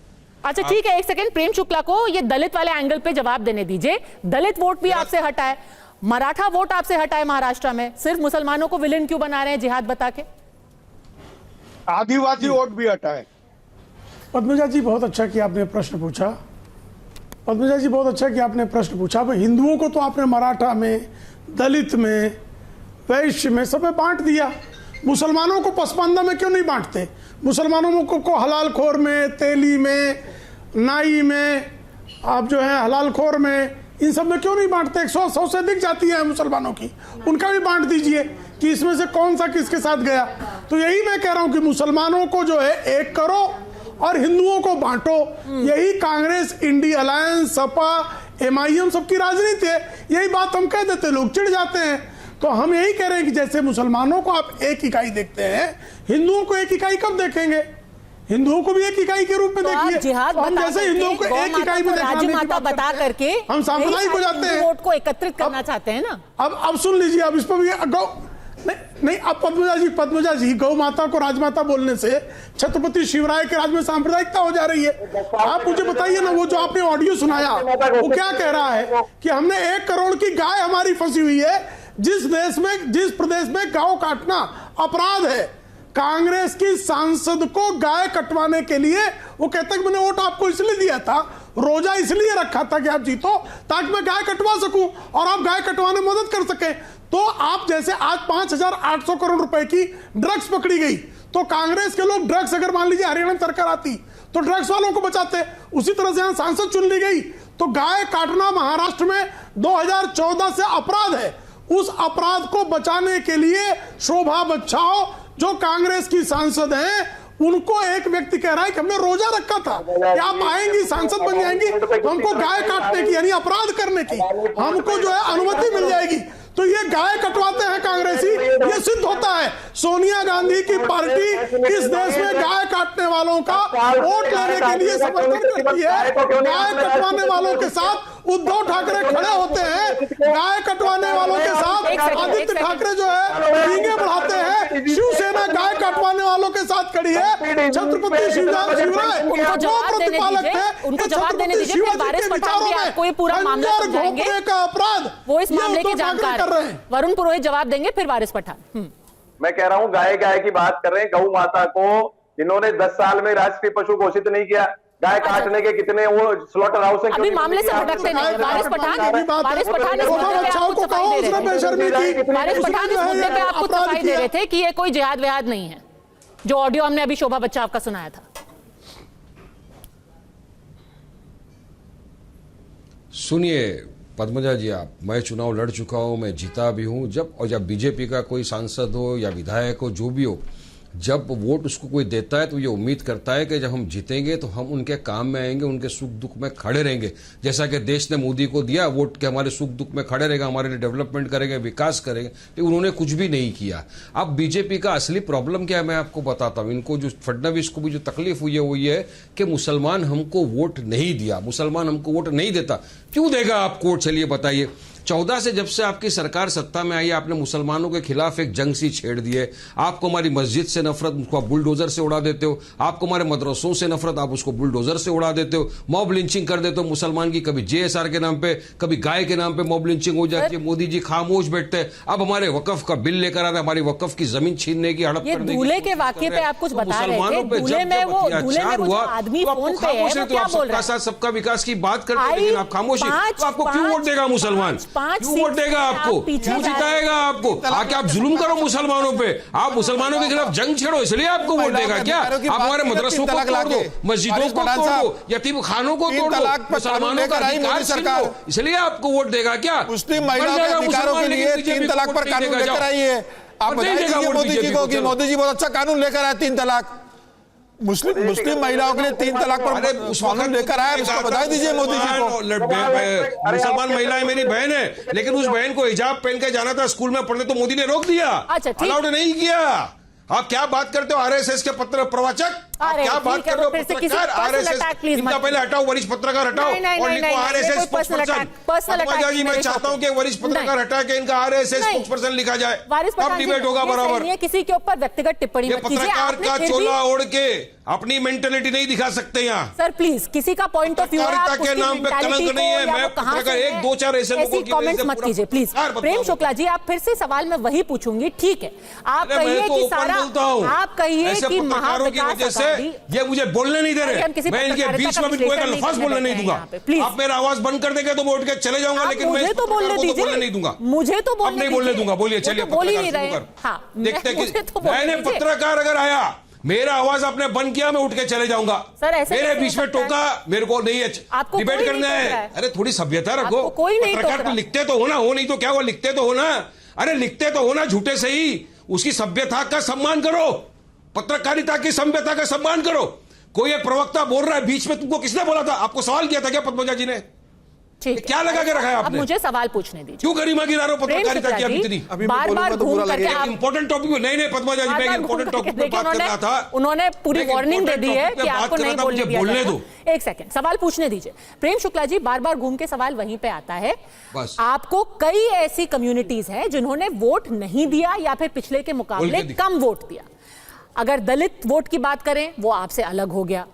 Speaker 1: अच्छा ठीक है, 1 सेकंड, प्रेम शुक्ला को ये दलित वाले एंगल पे जवाब देने दीजिए। दलित वोट भी आपसे हटा है, मराठा वोट आपसे हटा है महाराष्ट्र में, सिर्फ मुसलमानों को विलेन क्यों बना रहे हैं जिहाद बता के?
Speaker 13: आदिवासी वोट भी हटा है।
Speaker 11: पद्मजा जी बहुत अच्छा कि आपने प्रश्न पूछा। पद्मजा जी बहुत अच्छा कि आपने प्रश्न पूछा। हिंदुओं को तो आपने मराठा में, दलित में, वैश्य में, सब में बांट दिया, मुसलमानों को पसमानदा में क्यों नहीं बांटते? मुसलमानों को हलाल खोर में, तेली में, नाई में, आप जो है हलाल खोर में, इन सब में क्यों नहीं बांटते? 100 से अधिक जातियां हैं मुसलमानों की, उनका भी बांट दीजिए कि इसमें से कौन सा किसके साथ गया। तो यही मैं कह रहा हूं कि मुसलमानों को जो है एक करो और हिंदुओं को बांटो। यही Congress, India alliance, Sapa, MIM सबकी राजनीति है, यही बात हम कह देते, लोग चिढ़ जाते हैं। तो हम यही कह रहे हैं कि जैसे मुसलमानों को आप एक इकाई देखते हैं, हिंदुओं को एक इकाई कब देखेंगे? हिंदुओं को भी एक इकाई के रूप में देखिए।
Speaker 1: जिहाद
Speaker 11: हम जैसे हिंदुओं को एक इकाई में
Speaker 1: राजमाता बता करके
Speaker 11: हम सांप्रदायिक हो जाते हैं,
Speaker 1: वोट को एकत्रित करना चाहते हैं ना।
Speaker 11: अब सुन लीजिए, अब इस पर भी नहीं, अब पद्मजा जी गौ माता को राजमाता बोलने से छत्रपति शिवराय के राज में सांप्रदायिकता हो जा रही है। आप मुझे बताइए ना, वो जो आपने ऑडियो सुनाया वो क्या कह रहा है कि हमने 1 करोड़ की गाय हमारी फंसी हुई है, जिस प्रदेश में गांव काटना अपराध है। कांग्रेस की सांसद को गाय कटवाने के लिए वो कहता है मैंने वोट आपको इसलिए दिया था, रोजा इसलिए रखा था कि आप जीतो, ताकि मैं गाय कटवा सकूं और आप गाय कटवाने में मदद कर सके। तो आप जैसे आज 5,800 करोड़ रुपए की ड्रग्स पकड़ी गई, तो कांग्रेस के लोग ड्रग्स, अगर मान लीजिए हरियाणा सरकार आती तो ड्रग्स वालों को बचाते। उसी तरह से यहां सांसद चुन ली गई, तो गाय काटना महाराष्ट्र में 2014 से अपराध है। उस अपराध को बचाने के लिए शोभा बच्चाओ जो कांग्रेस की सांसद हैं, उनको एक व्यक्ति कह रहा है कि हमने रोजा रखा था, क्या आप आएंगी सांसद बन जाएंगी तो हमको गाय काटने की यानी अपराध करने की हमको जो है अनुमति मिल जाएगी। तो ये गाय कटवाते हैं कांग्रेसी, ये सिद्ध होता है सोनिया गांधी की पार्टी इस देश में गाय काटने वालों का वोट लेने के लिए समर्थन करती है। गाय कटवाने वालों के साथ उद्धव ठाकरे खड़े होते हैं, गाय कटवाने वालों के साथ आदित्य ठाकरे जो है डींगे बढ़ाते हैं। शिवसेना गाय कटवाने वालों के साथ खड़ी है। छत्रपति शिवराय वो प्रतिपालक थे,
Speaker 1: उनको जवाब देने दीजिए, फिर वारिस पठान भी आपको ये पूरा मामला समझाएंगे
Speaker 11: का अपराध,
Speaker 1: वो इस मामले के जानकार हैं। वरुण पुरोहित जवाब देंगे, फिर वारिस पठान।
Speaker 16: मैं कह रहा हूं गाय की बात कर रहे हैं। गौ माता को इन्होंने 10 साल में राष्ट्रीय पशु घोषित नहीं किया। गाय काटने के कितने वो स्लॉटर हाउस हैं,
Speaker 1: अभी मामले से भटकते नहीं। वारिस पठान इस मुद्दे पे आपको सफाई दे रहे थे कि ये कोई जिहाद विहाद नहीं है, जो ऑडियो हमने अभी शोभा बच्चा आपका सुनाया था।
Speaker 10: सुनिए पद्मजा जी, मैं चुनाव लड़ चुका हूं, मैं जीता भी हूं। जब बीजेपी का कोई सांसद हो या विधायक हो, जो भी हो, जब वोट उसको कोई देता है तो ये उम्मीद करता है कि जब हम जीतेंगे तो हम उनके काम में आएंगे, उनके सुख दुख में खड़े रहेंगे। जैसा कि देश ने मोदी को दिया वोट के हमारे सुख दुख में खड़े रहेगा, हमारे लिए डेवलपमेंट करेंगे, विकास करेंगे, लेकिन उन्होंने कुछ भी नहीं किया। अब बीजेपी का असली प्रॉब्लम क्या है मैं आपको बताता हूं। इनको जो फडणवीस को भी जो तकलीफ हुई है वो ये है कि मुसलमान हमको वोट नहीं दिया, मुसलमान हमको वोट नहीं देता। क्यों देगा आपको वोट, चलिए बताइए। 14 से जब से आपकी सरकार सत्ता में आई, आपने मुसलमानों के खिलाफ एक जंग सी छेड़ दी है। आपको हमारी मस्जिद से नफरत, उसको आप बुलडोजर से उड़ा देते हो। आपको हमारे मदरसों से नफरत, आप उसको बुलडोजर से उड़ा देते हो। मॉब लिंचिंग कर देते हो मुसलमान की, कभी JSR के नाम पे, कभी गाय के नाम पे मॉब लिंचिंग हो जाती है। मोदी जी खामोश बैठते हैं। अब हमारे वकफ का बिल लेकर आ रहे हैं, हमारी वकफ की जमीन छीनने की, हड़प करने की।
Speaker 1: दूल्हे के वाकये पे आप कुछ बता रहे थे, दूल्हे में वो आदमी फोन पे है, वो क्या बोल रहा है?
Speaker 10: सबका साथ सबका विकास की बात करते हैं, लेकिन आप खामोशी। तो आपको क्यों वोट देगा मुसलमान? क्यों वोट देगा आपको? क्यों जिताएगा आपको? आके आप जुल्म करो मुसलमानों पे, आप मुसलमानों के खिलाफ जंग छेड़ो, इसलिए आपको वोट देगा क्या? आप हमारे मदरसों को तोड़ दो, मस्जिदों को तोड़ दो, यतीम खानों को तोड़ दो, मुसलमानों का अधिकार छीन लो, इसलिए आपको वोट देगा क्या?
Speaker 12: मुस्लिम महिलाओं के अधिकारों के लिए 3 तलाक पर कानून लेकर आई है। आप बधाई दीजिए मोदी जी को कि मोदी जी बहुत अच्छा कानून लेकर आए, 3 तलाक। मुस्लिम महिलाओं के लिए 3 तलाक पर कानून लेकर आए, उसको बधाई दीजिए मोदी जी को।
Speaker 10: मुसलमान महिलाएं मेरी बहन है, लेकिन उस बहन को हिजाब पहन के जाना था स्कूल में पढ़ने, तो मोदी ने रोक दिया, अलाउड नहीं किया। आप क्या बात करते हो RSS के पत्र प्रवचक? क्या बात कर रहे हो? पत्रकार RSS, इनका पहले हटाओ, वरिष्ठ पत्रकार हटाओ और लिखो RSS स्पोक्सपर्सन। पद्मजा जी, मैं चाहता हूं कि वरिष्ठ पत्रकार हटा के इनका RSS स्पोक्सपर्सन लिखा जाए, तब डिबेट होगा बराबर।
Speaker 1: किसी के ऊपर व्यक्तिगत टिप्पणी मत कीजिए।
Speaker 10: पत्रकार का चोला ओढ़ के अपनी मेंटेलिटी नहीं दिखा सकते यहाँ।
Speaker 1: सर प्लीज, किसी का पॉइंट ऑफ व्यू
Speaker 10: के नाम पे कलंक नहीं है। मैं पत्रकार 1-2-4 ऐसे लोगों की
Speaker 1: कमेंट्स मत कीजिए प्लीज। प्रेम शुक्ला जी, आप फिर से सवाल में वही पूछूंगी, ठीक है? आप कहिए कि सारा, आप कहिए कि
Speaker 10: महाविकास ये मुझे बोलने नहीं दे रहे, मैं इनके बीच में भी कोई लफ्ज बोलने नहीं दूंगा। आप मेरा आवाज बंद कर देंगे तो मैं उठ के चले जाऊंगा, लेकिन मैं
Speaker 1: तो बोलने
Speaker 10: नहीं दूंगा।
Speaker 1: मुझे तो
Speaker 10: नहीं बोलने दूंगा। बोलिए, चलिए
Speaker 1: बोल ही नहीं रहे।
Speaker 10: देखते मैंने पत्रकार अगर आया, मेरा आवाज आपने बंद किया, मैं उठ के चले जाऊंगा। मेरे बीच में टोका, मेरे को नहीं डिबेट करना है। अरे थोड़ी सभ्यता रखो। पत्रकार तो लिखते तो हो ना, हो नहीं तो क्या हुआ, लिखते तो हो ना। अरे लिखते तो हो ना, झूठे से ही। उसकी सभ्यता का सम्मान करो, पत्रकारिता की सभ्यता का सम्मान करो। कोई एक प्रवक्ता बोल रहा है बीच में, तुमको किसने बोला था? आपको सवाल किया था क्या पद्मजा जी ने?
Speaker 1: ठीक है।
Speaker 10: क्या लगा के रखा है
Speaker 1: अब
Speaker 10: आपने?
Speaker 1: मुझे सवाल पूछने दीजिए।
Speaker 10: क्यों गरिमा गिरा रहे हो पत्रकारिता की? अभी इतनी
Speaker 1: बार-बार घूम करके आप
Speaker 10: इंपॉर्टेंट टॉपिक में नहीं पद्मजा जी, मैं इंपॉर्टेंट टॉपिक पे बात कर रहा था।
Speaker 1: उन्होंने पूरी वार्निंग दे दी है कि आपको नहीं बोलने दिया
Speaker 10: बोलने दो।
Speaker 1: एक सेकंड, सवाल पूछने दीजिए। प्रेम शुक्ला जी, बार-बार घूम के सवाल वहीं पे आता है।
Speaker 10: बस।
Speaker 1: आपको कई ऐसी कम्युनिटीज हैं जिन्होंने वोट नहीं दिया या फिर पिछले के मुकाबले कम वोट दिया। अगर दलित वोट की बात करें, वो आपसे अलग हो गया।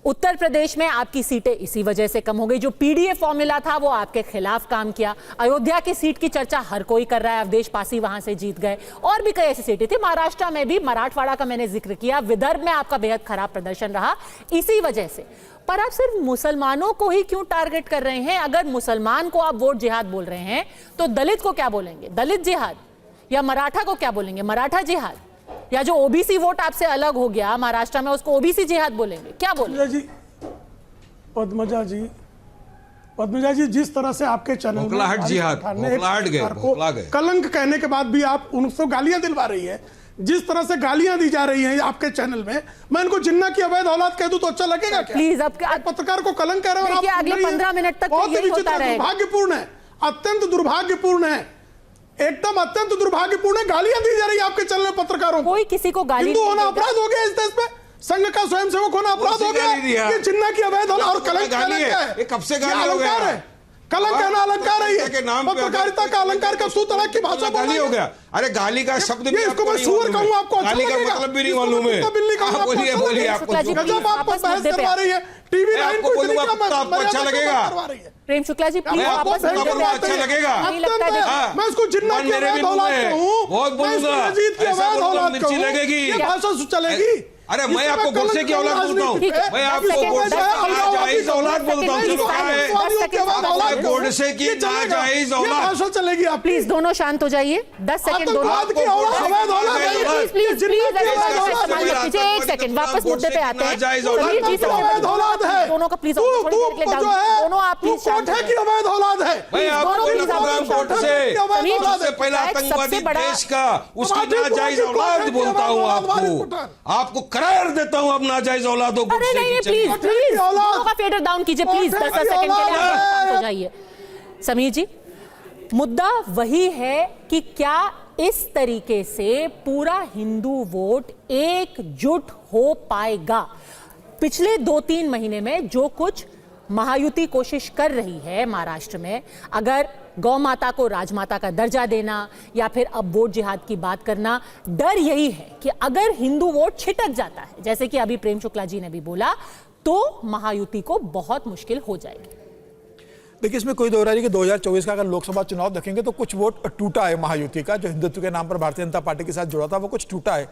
Speaker 1: उत्तर प्रदेश में आपकी सीटें इसी वजह से कम हो गई। जो पीडीए फॉर्मूला था वो आपके खिलाफ काम किया। अयोध्या की सीट की चर्चा हर कोई कर रहा है, अवधेश पासी वहां से जीत गए। और भी कई ऐसी सीटें थी, महाराष्ट्र में भी, मराठवाड़ा का मैंने जिक्र किया, विदर्भ में आपका बेहद खराब प्रदर्शन रहा इसी वजह से। पर आप सिर्फ मुसलमानों को ही क्यों टारगेट कर रहे हैं? अगर मुसलमान को आप वोट जिहाद बोल रहे हैं तो दलित को क्या बोलेंगे? दलित जिहाद? या मराठा को क्या बोलेंगे? मराठा जिहाद? या जो ओबीसी वोट आपसे अलग हो गया महाराष्ट्र में, उसको ओबीसी जिहाद बोलेंगे? क्या बोलेंगे?
Speaker 11: पद्मजा जी, जिस तरह से आपके चैनल
Speaker 10: मोकलाहट जिहाद, मोकलाहट गए,
Speaker 11: कलंक कहने के बाद भी आप उनको गालियां दिलवा रही है, जिस तरह से गालियां दी जा रही हैं आपके चैनल में, मैं इनको जिन्ना की अवैध औलाद कह दूं तो अच्छा लगेगा क्या?
Speaker 1: प्लीज, अब
Speaker 11: पत्रकार को कलंक कह रहे हैं और आप
Speaker 1: अगले 15 मिनट तक
Speaker 11: बहुत
Speaker 1: यही होता रहेगा।
Speaker 11: दुर्भाग्यपूर्ण है, अत्यंत दुर्भाग्यपूर्ण है, एकदम अत्यंत दुर्भाग्यपूर्ण है। गालियां दी जा रही है आपके चैनल में पत्रकारों को।
Speaker 1: कोई किसी को गाली
Speaker 11: हिंदू होना अपराध हो गया इस देश में, संघ का स्वयंसेवक होना अपराध हो गया, ये जिन्ना की अवैध औलाद और कलंक है।
Speaker 10: कब से गाली हो गया है?
Speaker 11: कलंक कहना अलंकार है, पत्रकारिता का अलंकार का सूत्र अलग की भाषा
Speaker 10: गाली हो गया। अरे गाली का शब्द भी
Speaker 11: इसको मैं सुअर कहूं आपको अच्छा
Speaker 10: गाली का
Speaker 11: लगेगा?
Speaker 10: मतलब भी नहीं मालूम है।
Speaker 11: बिल्ली कहूं
Speaker 10: बोलिए बोलिए, आपको
Speaker 11: गजब आप बहस करवा रही है। टीवी लाइन को
Speaker 10: बोलूंगा आपको अच्छा लगेगा?
Speaker 1: प्रेम शुक्ला जी, प्लीज वापस
Speaker 10: अच्छा लगेगा?
Speaker 11: मैं इसको जिन्ना की अवैध औलाद कहूं,
Speaker 10: बहुत बोलूंगा, मिर्ची लगेगी,
Speaker 11: ये भाषा चलेगी?
Speaker 10: अरे मैं आपको गोडसे की औलाद बोलता हूँ, मैं आपको नाजायज औलाद बोलता हूँ। गोडसे की नाजायज औलाद
Speaker 11: भाषा चलेगी? आप
Speaker 1: प्लीज दोनों शांत हो जाइए। 10 सेकंड दोनों, प्लीज एक सेकंड, वापस मुद्दे पे आते हैं। दोनों का प्लीज दोनों आप प्लीज शांत
Speaker 11: है कि अवैध औलाद है?
Speaker 10: सबसे पहला आतंकवादी देश का उसकी नाजायज औलाद बोलता हूँ आपको करार देता हूं अब नाजायज औलादों को।
Speaker 1: अरे नहीं, प्लीज दोनों का फेडर डाउन कीजिए प्लीज। 10 सेकंड के लिए शांत हो जाइए। समीर जी, मुद्दा वही है कि क्या इस तरीके से पूरा हिंदू वोट एकजुट हो पाएगा? पिछले 2-3 महीने में जो कुछ महायुति कोशिश कर रही है महाराष्ट्र में, अगर गौ माता को राजमाता का दर्जा देना या फिर अब वोट जिहाद की बात करना, डर यही है कि अगर हिंदू वोट छिटक जाता है, जैसे कि अभी प्रेम शुक्ला जी ने भी बोला, तो महायुति को बहुत मुश्किल हो जाएगी।
Speaker 12: देखिए, इसमें कोई दो राय नहीं कि 2024 का अगर लोकसभा चुनाव देखेंगे तो कुछ वोट टूटा है महायुति का, जो हिंदुत्व के नाम पर भारतीय जनता पार्टी के साथ जुड़ा था, वो कुछ टूटा है।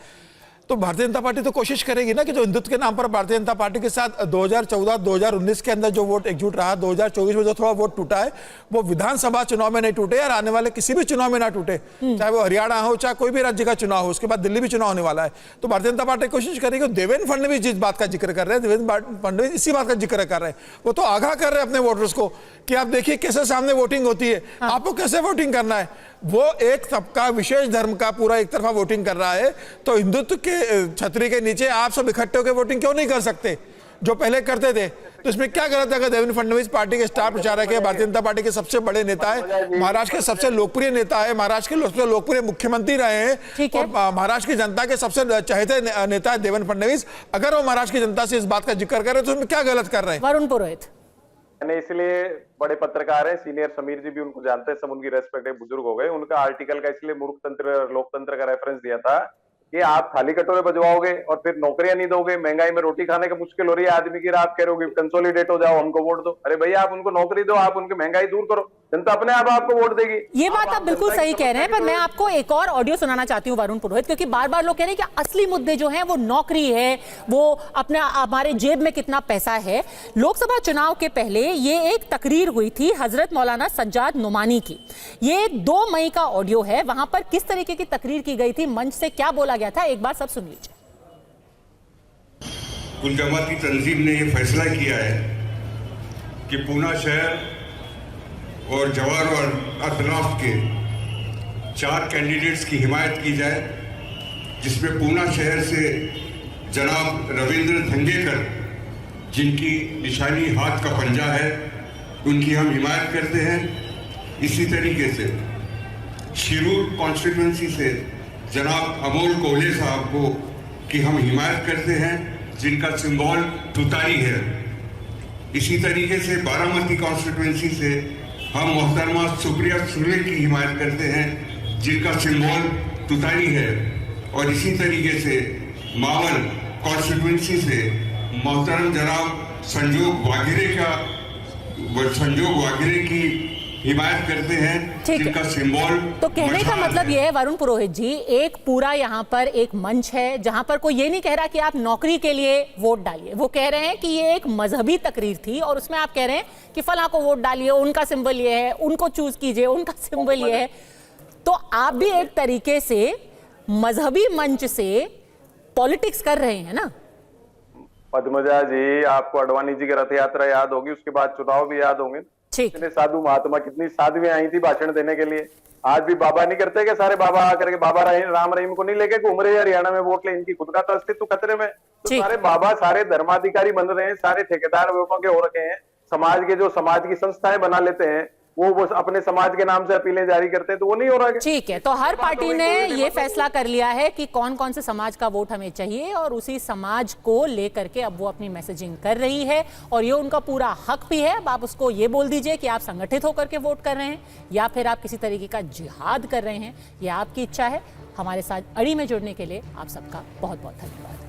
Speaker 12: तो भारतीय जनता पार्टी तो कोशिश करेगी ना कि जो हिंदुत्व के नाम पर भारतीय जनता पार्टी के साथ 2014-2019 के अंदर जो वोट एकजुट रहा, 2024 में जो थोड़ा वोट टूटा है, वो विधानसभा चुनाव में नहीं टूटे और आने वाले किसी भी चुनाव में ना टूटे, चाहे वो हरियाणा हो, चाहे कोई भी राज्य का चुनाव हो, उसके बाद दिल्ली भी चुनाव होने वाला है। तो भारतीय जनता पार्टी कोशिश करेगी। देवेंद्र फडणवीस जिस बात का जिक्र कर रहे हैं, देवेंद्र फडणवीस इसी बात का जिक्र कर रहे हैं, वो तो आगाह कर रहे हैं अपने वोटर्स को कि आप देखिए कैसे सामने वोटिंग होती है, आपको कैसे वोटिंग करना है। वो एक सबका विशेष धर्म का पूरा एक तरफा वोटिंग कर रहा है, तो हिंदुत्व के छतरी के नीचे आप सब इकट्ठे होकर वोटिंग क्यों नहीं कर सकते जो पहले करते थे? तो इसमें क्या गलत है? अगर देवेंद्र फडणवीस पार्टी के स्टार प्रचारक है, भारतीय जनता पार्टी के सबसे बड़े नेता है, महाराष्ट्र के सबसे लोकप्रिय नेता है, महाराष्ट्र के सबसे लोकप्रिय मुख्यमंत्री रहे हैं और महाराष्ट्र की जनता के सबसे चहेते नेता है देवेंद्र फडणवीस, अगर वो महाराष्ट्र की जनता से इस बात का जिक्र करे तो उसमें क्या गलत कर रहे हैं?
Speaker 1: वरुण पुरोहित,
Speaker 16: मैंने इसलिए बड़े पत्रकार हैं, सीनियर समीर जी भी उनको जानते हैं, सब उनकी रेस्पेक्ट है, बुजुर्ग हो गए, उनका आर्टिकल का इसलिए मूर्खतंत्र लोकतंत्र का रेफरेंस दिया था कि आप खाली कटोरे बजवाओगे और फिर नौकरियां नहीं दोगे, महंगाई में रोटी खाने का मुश्किल हो रही है आदमी की, आप कह रहे हो कंसोलिडेट हो जाओ, हमको वोट दो। अरे भैया, आप उनको नौकरी दो, आप उनकी महंगाई दूर करो, जनता अपने आप आपको वोट देगी।
Speaker 1: ये बात आप बिल्कुल सही कह रहे हैं, पर मैं आपको एक और ऑडियो सुनाना चाहती हूँ वरुण पुरोहित, क्योंकि बार बार लोग कह रहे हैं कि असली मुद्दे जो हैं वो नौकरी है, वो अपना हमारे जेब में कितना पैसा है। लोकसभा चुनाव के पहले ये एक तकरीर हुई थी हजरत मौलाना सज्जाद नुमानी की, ये 2 मई का ऑडियो है। वहां पर किस तरीके की तकरीर की गई थी, मंच से क्या बोला गया था, एक बार सब सुन लीजिए।
Speaker 17: कुल जमात की तंजीम ने यह फैसला किया है कि पूना शहर और जवार और अतलाफ के 4 कैंडिडेट्स की हिमायत की जाए, जिसमें पूना शहर से जनाब रविंद्र धंगेकर, जिनकी निशानी हाथ का पंजा है, उनकी हम हिमायत करते हैं। इसी तरीके से शिरूर कॉन्स्टिट्यूंसी से जनाब अमोल कोहले साहब को की हम हिमायत करते हैं, जिनका सिंबल तुतारी है। इसी तरीके से बारामती कॉन्स्टिट्यूंसी से हम मोहतरमा सुप्रिया सुले की हिमायत करते हैं, जिनका सिंबल तुतारी है। और इसी तरीके से मावल कॉन्स्टिट्यूंसी से मोहतरम जनाब संजोग वाघेरे की हिमायत करते हैं, जिनका सिंबल।
Speaker 1: तो कहने का मतलब यह है वरुण पुरोहित जी, एक पूरा यहाँ पर एक मंच है जहां पर कोई ये नहीं कह रहा कि आप नौकरी के लिए वोट डालिए। वो कह रहे हैं कि ये एक मजहबी तकरीर थी और उसमें आप कह रहे हैं कि फला को वोट डालिए, उनका सिंबल ये है, उनको चूज कीजिए, उनका सिंबल ये है। तो आप भी एक तरीके से मजहबी मंच से पॉलिटिक्स कर रहे हैं ना।
Speaker 16: पद्मजा जी, आपको अडवाणी जी की रथ यात्रा याद होगी, उसके बाद चुनाव भी याद होंगे। कितने साधु महात्मा, कितनी साध्वियां आई थी भाषण देने के लिए। आज भी बाबा नहीं करते कि सारे बाबा आकर के बाबा राम रहीम को नहीं लेके घूम रहे हरियाणा में वोट ले, इनकी खुद का तो अस्तित्व खतरे में। तो सारे बाबा सारे धर्माधिकारी बन रहे हैं, सारे ठेकेदार के हो रखे हैं। समाज के जो समाज की संस्थाएं बना लेते हैं वो अपने समाज के नाम से अपीलें जारी करते हैं, तो वो नहीं हो रहा है।
Speaker 1: ठीक है, तो हर पार्टी ने ये फैसला कर लिया है कि कौन कौन से समाज का वोट हमें चाहिए और उसी समाज को लेकर के अब वो अपनी मैसेजिंग कर रही है और ये उनका पूरा हक भी है। अब आप उसको ये बोल दीजिए कि आप संगठित होकर के वोट कर रहे हैं या फिर आप किसी तरीके का जिहाद कर रहे हैं, ये आपकी इच्छा है। हमारे साथ अड़ी में जुड़ने के लिए आप सबका बहुत बहुत धन्यवाद।